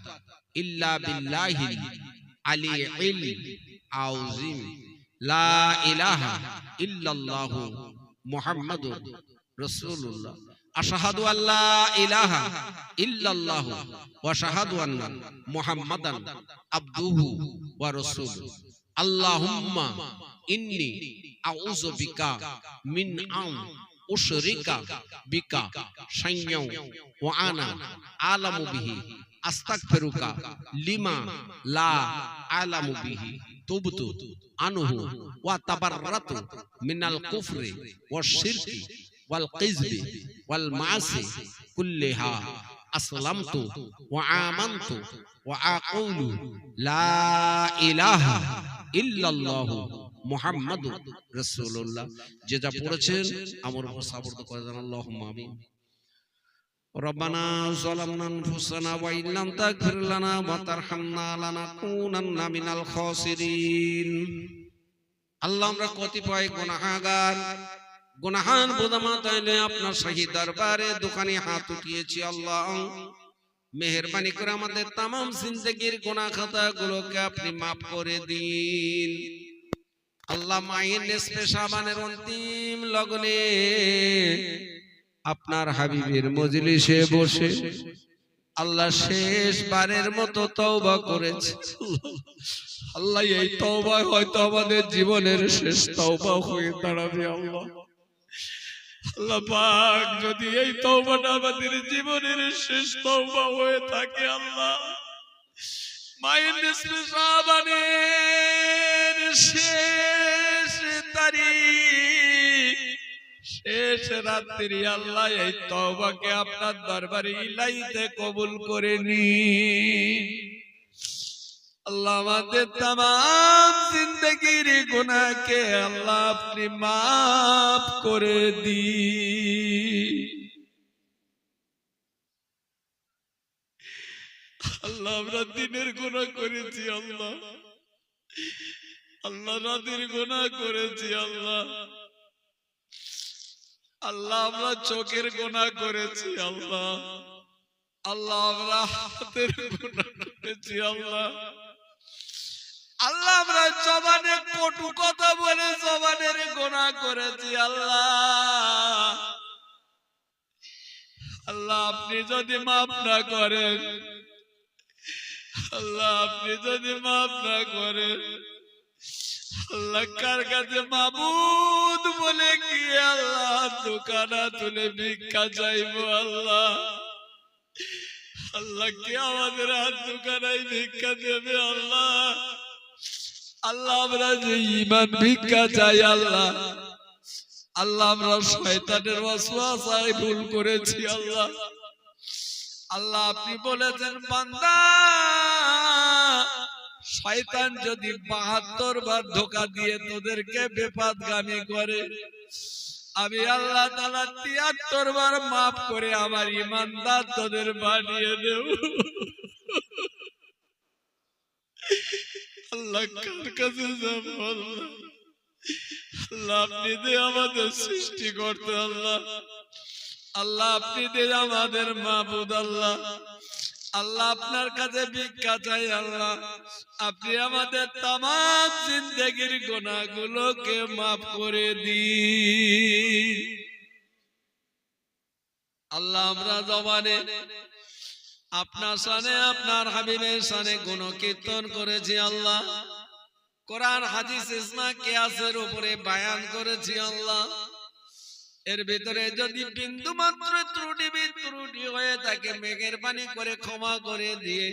ইল্লা বিল্লাহিল আলিয়্যিল আযীম। লা ইলাহা ইল্লাল্লাহু মুহাম্মাদুর রাসূলুল্লাহ। আশহাদু আল্লা ইলাহা ইল্লাল্লাহু ওয়া আশহাদু আন্না মুহাম্মাদান আবদুহু ওয়া রাসূলুহু। আল্লাহুম্মা ইন্নী আউযু বিকা মিন আন উশরিকা বিকা শাইয়্যান ওয়া আনা আলামু বিহি আস্তাগফিরুকা লিমা লা আলামু বিহি তুবতু আনহু ওয়া তাবাররাতু মিনাল কুফরি ওয়াশ শিরকি ওয়াল কিযবি ওয়াল মাসি কুল্লিহা আসলামতু ওয়া আমানতু ওয়া আকুলু লা ইলাহা ইল্লাল্লাহু মুহাম্মাদুর রাসূলুল্লাহ। যে যা পড়েছেন আমার উপর সাবর্দ করে দেন। আল্লাহুম্মা আমিন। রব্বানা যালামনা আনফুসানা ওয়া ইল্লাম তাগফির লানা ওয়া তারহামনা লানাকুনান্না মিনাল খাসিরিন। আল্লাহ, আমরা কতিপয় গুনাহগার, গুনাহান বোঝামা তাইলে আপনার শাহী দরবারে দোকানে হাত উঠিয়েছি। আল্লাহ, মেহেরবানি করে আমাদের তামাম জিন্দেগির গুনাহ খাতাগুলোকে আপনি মাফ করে দিন। আল্লাহ, মায়ের নিসফে শাবানের অন্তিম লগনে আপনার হাবিবের মজলিসে বসে আল্লাহ শেষবারের মতো তওবা করেছে। আল্লাহ, এই তওবা হয়তো আমাদের জীবনের শেষ তওবা হয়ে দাঁড়াবে। আল্লাহ, আল্লাহ পাক, যদি এই তওবাটা আমাদের জীবনের শেষ তওবা হয়ে থাকে, আল্লাহ মায়ের নিসফে শাবানের শেষ তারিখ, শেষ রাত্রি, আল্লাহ এই তওবাকে আপনার দরবারে ইলাহিতে কবুল করে নিন। আল্লাহ, আমাদের তামাম জিন্দেগির গুনাহকে আল্লাহ আপনি মাফ করে দিন। আল্লাহ, আমরা দিনের গুনাহ করেছি। আল্লাহ, আল্লাহ রাতের গুনাহ করেছি। আল্লাহ, আল্লাহ আমরা চোখের গুনাহ করেছি। আল্লাহ, আল্লাহ আমরা হাতের গুনাহ করেছি। আল্লাহ, আল্লাহ আমরা জবানে কটু কথা বলে জবানের গুনাহ করেছি। আল্লাহ, আল্লাহ আপনি যদি মাফ না করেন, আল্লাহ আপনি যদি মাফ না করেন, আল্লাহ কার কাছে মাবুদ বলে কি আল্লাহ দোকানা তুলে ভিক্ষা চাইবো? আল্লাহ, আল্লাহ কে আমাদের হাত দোকানায় ভিক্ষা দেবে? আল্লাহ, আল্লাহ আমরা যে ঈমান ভিক্ষা চাই, আল্লাহ, আল্লাহ আমরা শয়তানের ওয়াসওয়াসায় ভুল করেছি। আল্লাহ, আল্লাহ আপনি বলেছেন বান্দা, শয়তান যদি ৭২ বার ধোঁকা দিয়ে তোদেরকে বেপথগামী করে, আমি আল্লাহ তাআলা ৭৩ বার মাফ করে আমার ঈমানদার তোদের বানিয়ে দেব। আল্লাহ কার কাছে যাব আল্লাহ? আল্লাহ আপনি যে আমাদের সৃষ্টি করতে, আল্লাহ আল্লাহ আপনি যে আমাদের মাবুদ, আল্লাহ আল্লাহ আপনার কাছে ভিক্ষা চাই আল্লাহ, আপনি আমাদের তামাম জিন্দেগির গুনাহগুলোকে মাফ করে দিন আল্লাহ। আমরা জবানে আপনার শানে আপনার হাবিবের শানে গুণকীর্তন করেছি আল্লাহ, কোরআন হাদিস ইজমা কিয়াসের উপরে বয়ান করেছি আল্লাহ। এর ভিতরে যদি বিন্দু মাত্র ত্রুটি হয়ে থাকে মেহেরবানি করে ক্ষমা করে দিয়ে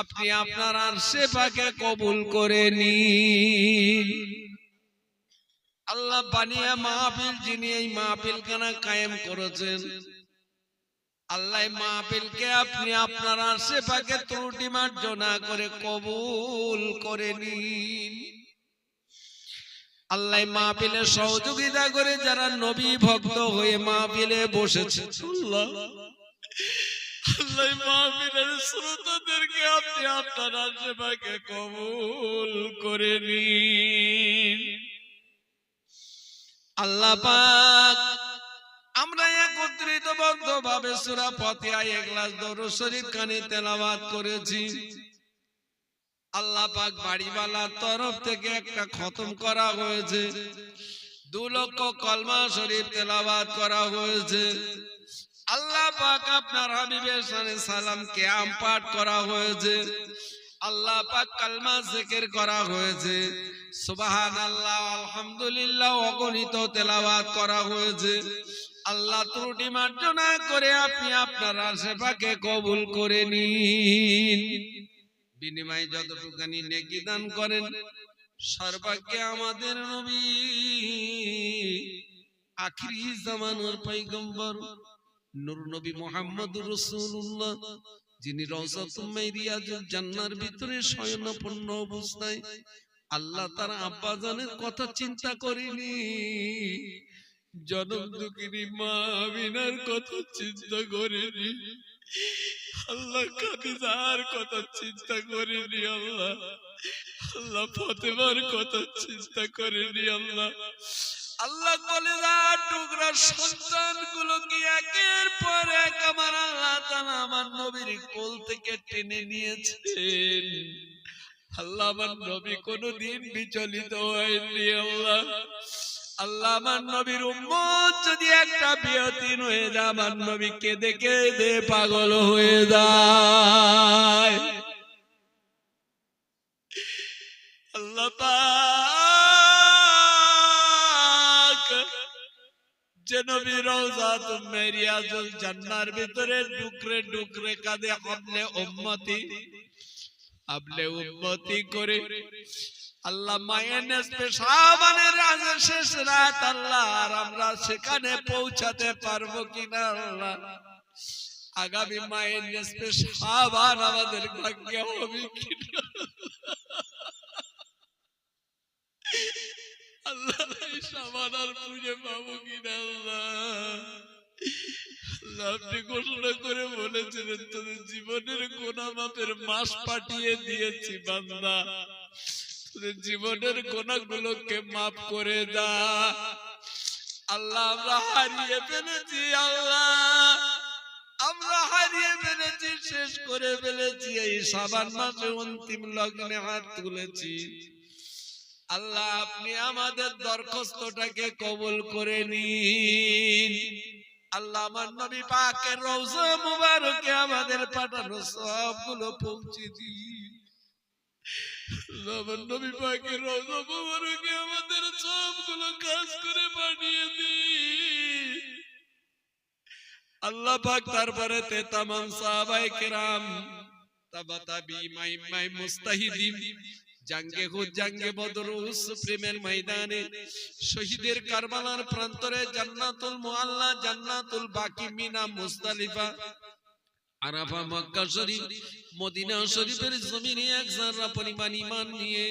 আপনি আপনার আরশে পাকে কবুল করে নিন আল্লাহ। বানিয়া মাহফিল যিনি এই মাহফিল খানা কায়েম করেছেন আল্লাহ, মাহফিলকে আপনি আপনার আরশে পাকে ত্রুটি মার্জনা করে কবুল করে নিন আল্লাহ। মাহফিলে সহযোগিতা করে যারা নবী ভক্ত হয়ে মাহফিলে বসেছে আল্লাহ, আল্লাহ মাহফিলের শ্রোতাদেরকে আপনি আপনার আরশে পাকে কবুল করে নিন আল্লাহ পাক। আমরা একত্রিত বদ্ধভাবে সূরা ফাতিহা ইখলাস দরুদ শরীফ খানি তেলাওয়াত করেছি আল্লাহ পাক বাড়িওয়ালার তরফ থেকে একটা খতম করা হয়েছে, 2 লক্ষ কলমা শরীফ তেলাওয়াত করা হয়েছে আল্লাহ পাক। আপনার হাবিবের শানে সালাম কিয়াম পাঠ করা হয়েছে আল্লাহ পাক, কালমা জিকির করা হয়েছে, সুবহানাল্লাহ আলহামদুলিল্লাহ অগণিত তেলাওয়াত করা হয়েছে আল্লাহ। ত্রুটি মার্জনা করে আপনি আপনার আরশে পাকে কবুল করে নিন। বিনিময়ে যতটুকুনি নেকি দান করেন সর্বাগ্যে আমাদের নবী আখিরি জামানার পয়গম্বর নূর নবী মুহাম্মদুর রাসূলুল্লাহ, যিনি রওজাতুল মাইরিয়াজুল জান্নার ভিতরে শয়নাপন্ন অবস্থায় আল্লাহ তার আব্বা জানের কথা চিন্তা করেনি, জনম দুঃখিনী মা আমিনার কথা চিন্তা করেনি আল্লাহ, খাদিজার কথা চিন্তা করেনি আল্লাহ, আল্লাহ ফাতেমার কথা চিন্তা করেনি আল্লাহ। আল্লাহ কলেজার টুকরা সন্তানগুলোকে একের পর এক আমার আল্লাহ তাআলা আমার নবীর কোল থেকে টেনে নিয়েছেন আল্লাহ। আমার নবী কোনদিন বিচলিত হয়নি আল্লাহ। আল্লাহ আমার নবীর উম্মত যদি একটা বিয়তিন হয়ে যায় আমার নবী কেঁদে কেঁদে পাগল হয়ে যায় আল্লাহ পাক। যে নবী রওজাতুল মাইরিয়াজুল জান্নার ভিতরে ডুকরে ডুকরে কাঁদে হাবলে উম্মতি করে আল্লাহ মায়ের নেসবে শাবানের রাতের শেষ রাত আল্লাহ, আর আমরা সেখানে পৌঁছাতে পারবো কিনা আল্লাহ, আগামী মায়ের নেসবে শাবান আমাদের ভাগ্যে হবে কিনা আল্লাহ, এই শাবান আর খুঁজে পাবো কিনা আল্লাহ। আপনি ঘোষণা করে বলেছিলেন তোদের জীবনের গুনাহ মাপের মাস পাঠিয়ে দিয়েছি বান্দা, জীবনের গুনাহগুলোকে মাফ করে দা আল্লাহ। আমরা হারিয়ে ফেলেছি আল্লাহ, আমরা হারিয়ে ফেলেছি, শেষ করে ফেলেছি। এই শাবান মাসে অন্তিম লগ্নে হাত তুলেছি আল্লাহ, আপনি আমাদের দরখাস্তটাকে কবুল করে নিন আল্লাহ। আমার নবী পাকের রওজা মুবারকে আমাদের পাঠানো সবগুলো পৌঁছে দিন আমার নবী পাকের রওজা মুবারকে আমাদের সবগুলো কাজ করে পাঠিয়ে দিন আল্লাহ পাক। তারপরে তামাম সাহাবায়ে কেরাম তাবাতাবি মাই মুস্তাহিদিন জাঙ্গে হুদ জাঙ্গে বদর প্রেমের ময়দানে শহীদের কারবালার প্রান্তরে জান্নাতুল মুআল্লা জান্নাতুল বাকি মিনা মুজদালিফা আরাফা, মক্কা শরীফ, মদিনা শরীফের জমিনে এক যারা পরিমাণ ঈমান নিয়ে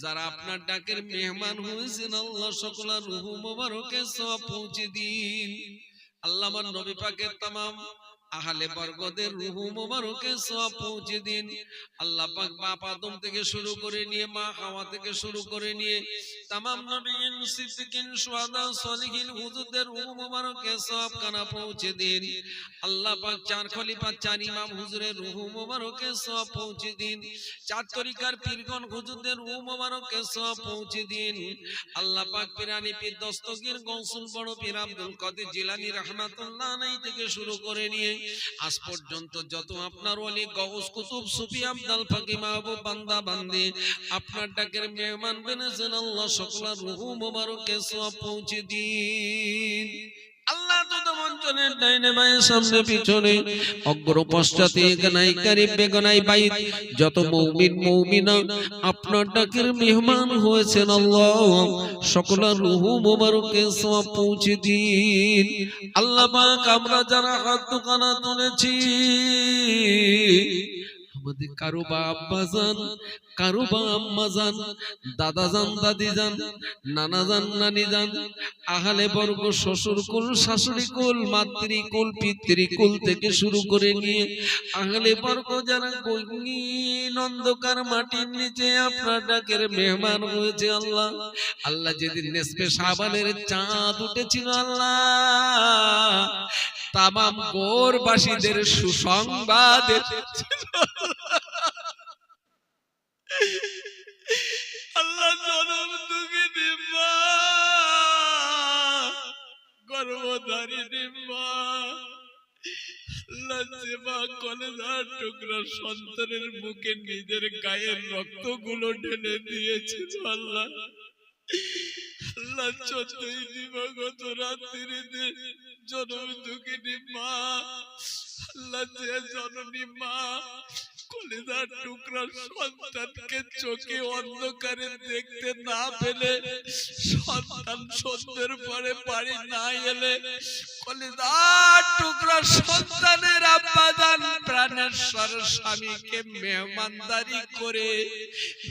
যারা আপনার ডাকের মেহমান হয়েছেন, আল্লাহ সকলের রূহ মোবারকে সওয়াব পৌঁছে দিন। আল্লাহ আমার নবী পাকের तमाम আহলে বরকতের রূহ মোবারকে সওয়াব পৌঁছে দিন। আল্লাহ পাক বাপ আদম থেকে শুরু করে নিয়ে মা হাওয়া থেকে শুরু করে নিয়ে तमाम নবীন, সিদ্দিকিন, শুহাদা, সালিহিন হুজুরদের রূহ মোবারকে সওয়াব কানা পৌঁছে দিন। আল্লাহ পাক চার খলিফা, চার ইমাম হুজুরের রূহ মোবারকে সওয়াব পৌঁছে দিন। চার তরিকার পীরগণ হুজুরদের রূহ মোবারকে সওয়াব পৌঁছে দিন। আল্লাহ পাক পিরানি পীর দস্তগীর গৌসুল বড় পীর আব্দুল কাদের জিলানী রাহমাতুল্লাহ আলাইহি থেকে শুরু করে নিয়ে আজ পর্যন্ত যত আপনার ওলি গৌস কুতুব সুফি আব্দুল ফাকি মাহবুব বান্দা বান্দি আপনার ডাকের মেহমান বনেছেন, আল্লাহ সকলের রূহ মোবারকে সওয়াব পৌঁছে দিন। আল্লাহ যত মঞ্চনের ডাইনে বায়ে সামনে পিছনে অগ্র পশ্চাতে এগনাই কারিব বেগনাই বাইত যত মুমিন মুমিনা আপনার ডাকের মেহমান হয়েছেন, আল্লাহ সকলের রূহ মোবারকে সওয়াব পৌঁছে দিন। আল্লাহ পাক আমরা যারা হাত দুখানা তুলেছি, আমাদের কারো বা আব্বা জান, কারো বা আম্মা জান, দাদা জান, দাদি জান, নানা জান, নানি জান, আহলে বর্গ, শ্বশুর কুল, শাশুড়ি কুল, মাতৃকুল, পিতৃকুল থেকে শুরু করে নিয়ে আহলে বর্গ যারা গহীন অন্ধকার মাটির নিচে আপনার ডাকের মেহমান হয়েছে, আল্লাহ আল্লাহ যেদিন নেসফে শাবানের চাঁদ উঠেছিল, আল্লাহ তামাম গোরবাসীদের সুসংবাদ আল্লাহ জনম দুঃখিনী মা, গর্ভধারিণী মা, আল্লাহ যে মা কলেজার টুকরা সন্তানের মুখে নিজের গায়ের রক্তগুলো ঢেলে দিয়েছিল, আল্লাহ আল্লাহ 14ই দিবাগত রাত্রিতে জনম দুঃখিনী মা, আল্লাহ যে জননী মা কলেজার টুকরা সন্তানকে চোখে অন্ধকারে দেখতে না পেলে, সন্তান সন্ধ্যের পরে বাড়ি না এলে কলেজার টুকরা সন্তানের আব্বাজান প্রাণেশ্বর স্বামীকে মেহমানদারি করে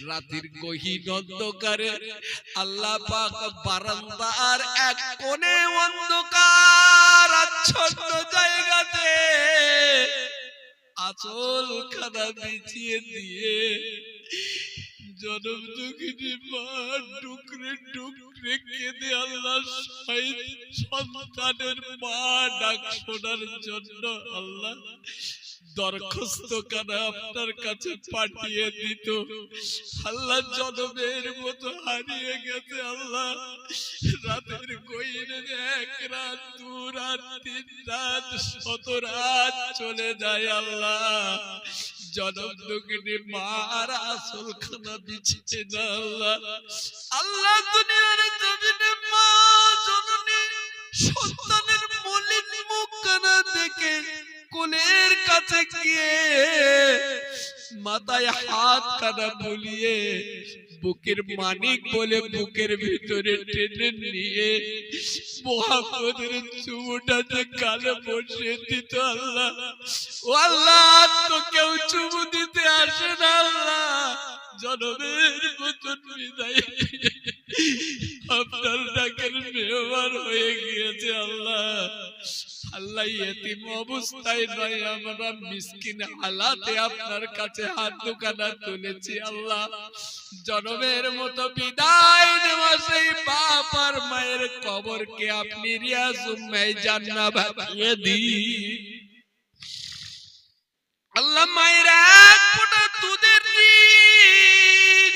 রাতের গহীন অন্ধকারে আল্লাহ পাক বারান্দার এক কোণে অন্ধকার আচ্ছন্ন জায়গাতে আঁচল খানা বিছিয়ে দিয়ে জনম দুঃখিনী মা টুকরে টুকরে কেঁদে আল্লাহ সন্তানের মা ডাক শোনার জন্য আল্লাহ দরখাস্ত কানা আপনার কাছে পাঠিয়ে দিত। আল্লাহ জনমের মতো হারিয়ে গেছে, আল্লাহ রাতের গহীনে 1 রাত 2 রাত 3 রাত শত রাত চলে যায়, আল্লাহ জনম দুঃখিনী মার আসল খানা বিছিয়ে না, আল্লাহ আল্লাহ দুনিয়ার জমিনে মা জননী সন্তানের মলিন মুখ কানা দেখে কোলের কাছে গিয়ে মাথায় হাত কানা বুলিয়ে বুকের মানিক বলে বুকের ভিতরে টেনে নিয়ে মোহাম্মদের চুমুটাতে গালে বসিয়ে দিত, আল্লাহ ও আল্লাহ তো কেউ চুমু দিতে আসে না, আল্লাহ জনমের মতন বিদায় আপনার ডাকের মেহমান হয়ে গিয়েছে, আল্লাহ আল্লাহ এতিম অবস্থায় নয়, আমরা মিসকিন হালাতে আপনার কাছে হাত দুখানা তুলেছি, আল্লাহ জনমের মতো বিদায় নেওয়া সেই বাপ আর মায়ের কবরকে আপনি রিয়াজুম্মায় জান্নাত বানিয়ে দিন। আল্লাহ মায়ের এক ফোঁটা দুধের ঋণ,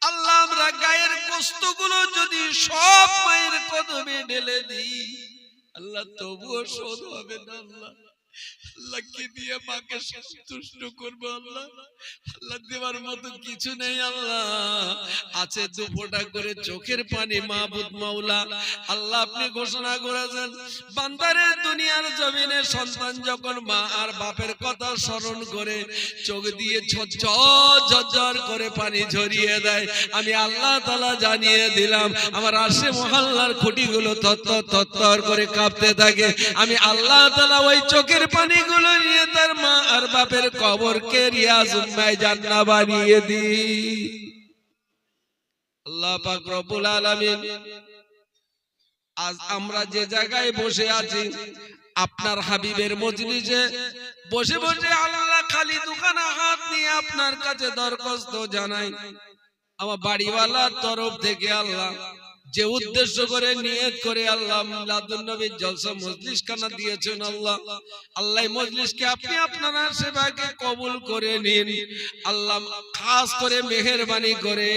আল্লাহ আমরা গায়ের কষ্টগুলো যদি সব মায়ের কদমে ঢেলে দিই, আল্লাহ তবুও শোধ হবে না, আল্লাহ আল্লাহ কি দিয়ে মাকে সন্তুষ্ট করবো, আল্লাহ আল্লাহ দেওয়ার মতো কিছু নেই, আল্লাহ আছে 2 ফোঁটা করে চোখের পানি মাবুদ মাওলা। আল্লাহ আপনি ঘোষণা করেছেন বান্দারে দুনিয়ার জমিনে সন্তান যখন মা আর বাপের কথা স্মরণ করে চোখ দিয়ে ঝরঝর করে পানি ঝরিয়ে দেয়, আমি আল্লাহ তাআলা জানিয়ে দিলাম আমার আশে মহল্লার খুঁটিগুলো থরথর থরথর করে কাঁপতে থাকে, আমি আল্লাহ তাআলা ওই চোখের চোখের পানিগুলো নিয়ে তার মা আর বাপের কবরকে রিয়াজুম্মায় জান্নাত বানিয়ে দিন। আল্লাহ পাক রব্বুল আলামিন, আজ আমরা যে জায়গায় বসে আছি আপনার হাবিবের মজলিসে বসে বসে আল্লাহ খালি দুখানা হাত নিয়ে আপনার কাছে দরখাস্ত জানাই, আমার বাড়িওয়ালার তরফ থেকে আল্লাহ যে উদ্দেশ্য করে নিয়ত করে আল্লাহ মিলাদুন নবীর জলসা মজলিস খানা দিয়েছেন, আল্লাহ আল্লাহ মজলিসকে আপনি আপনার সেবাকে কবুল করে নিন। আল্লাহ খাস করে মেহেরবানি করে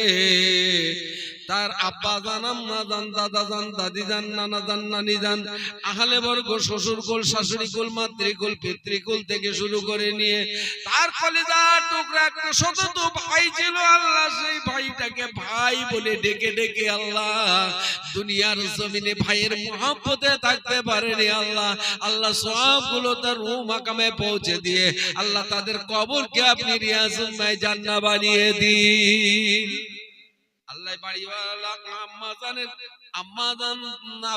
তার আব্বা জান, আম্মা জান, দাদা জান, দাদি জান, নানা জান, নানি জান, আহলে বর্গ, শ্বশুর কুল, শাশুড়ি কুল, মাতৃকুল, পিতৃকুল থেকে শুরু করে নিয়ে তার কলিজার টুকরা একটা শতত ভাই ছিল, আল্লাহ সেই ভাইটাকে ভাই বলে ডেকে ডেকে আল্লাহ দুনিয়ার জমিনে ভাইয়ের মহব্বতে থাকতে পারেনি, আল্লাহ আল্লাহ সবগুলো তার রূহ মাকামে পৌঁছে দিয়ে আল্লাহ তাদের কবরকে আপনি রিয়াজুম্মায় জান্নাত বানিয়ে দিন। আল্লাহ বাড়িওয়ালা আম্মা জানেন, আম্মা জান,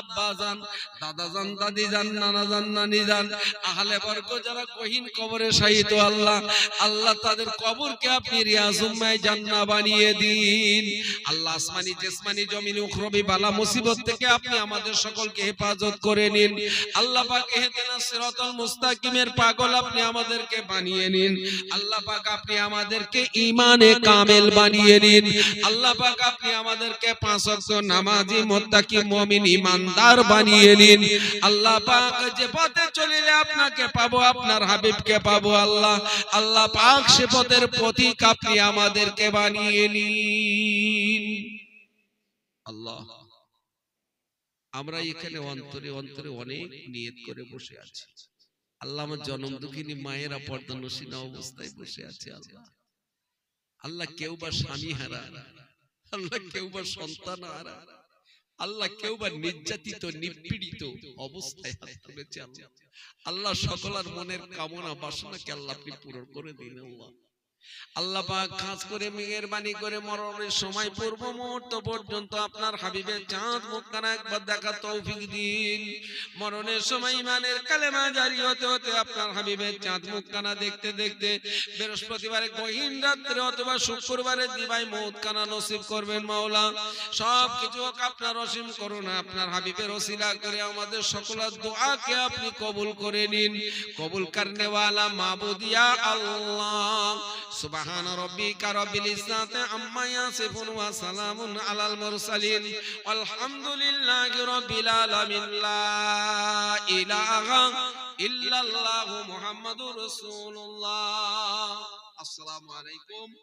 আব্বা জান, দাদা জান, দাদি জান, নানা জান, নানি জান, আহলে বর্গ যারা গহীন কবরে শায়িত, আল্লাহ আল্লাহ তাদের কবরকে আপনি রিয়াজুম্মায় জান্নাত বানিয়ে দিন। আল্লাহ আসমানি জিসমানি জমিনি উখরবি বালা মুসিবত থেকে আপনি আমাদের সকলকে হেফাজত করে নিন। আল্লাহ পাক ইহদিনাস সিরাতাল মুস্তাকিমের পাগল আপনি আমাদেরকে বানিয়ে নিন। আল্লাহ পাক আপনি আমাদেরকে ঈমানে কামেল বানিয়ে নিন। আল্লাহ পাক আপনি আমাদেরকে পাঁচ ওয়াক্ত নামাজি মুত্তাকি মুমিন ঈমানদার বানিয়ে নিন। আল্লাহ পাক যে পথে চলিলে আপনাকে পাবো, আপনার হাবিবকে পাবো, আল্লাহ আল্লাহ পাক সে পথের পথিক আপনি আমাদেরকে বানিয়ে নিন। আল্লাহ আমরা এখানে অন্তরে অন্তরে অনেক নিয়ত করে বসে আছি, আল্লাহ আমার জনম দুঃখিনী মায়েরা পর্দা নসিনা অবস্থায় বসে আছে, আল্লাহ আল্লাহ কেউ বা স্বামী হারা, আল্লাহ কেউ বা সন্তান হারা, আল্লাহ কেউ বা নির্যাতিত নিপীড়িত অবস্থায় হাত তুলেছে, আল্লাহ আল্লাহ সকলের মনের কামনা বাসনাকে আল্লাহ আপনি পূরণ করে দিন। আল্লাহ আল্লাহ পাক খাস করে মেহেরবানি করে মরণের সময় পূর্ব মুহূর্ত পর্যন্ত আপনার হাবিবের চাঁদ মুখখানা একবার দেখার তৌফিক দিন। মরণের সময় ইমানের কালেমা জারি হতে হতে আপনার হাবিবের চাঁদ মুখখানা দেখতে দেখতে বৃহস্পতিবারে গহীন রাত্রে অথবা শুক্রবারে দিবাই মউতখানা নসিব করবেন মাওলা। সব কিছু আপনার অসীম করুণা আপনার হাবিবের ওসিলা করে আমাদের সকলের দোয়াকে আপনি কবুল করে নিন। কবুল করনে ওয়ালা মাবুদিয়া আল্লাহ। সুবহান রাব্বিকা রাব্বিল ইজ্জাতি আম্মা ইয়াসিফুন ওয়া সালামুন আলাল মুরসালিন আলহামদুলিল্লাহি রাব্বিল আলামিন। লা ইলাহা ইল্লাল্লাহু মুহাম্মাদুর রাসূলুল্লাহ। আসসালামু আলাইকুম।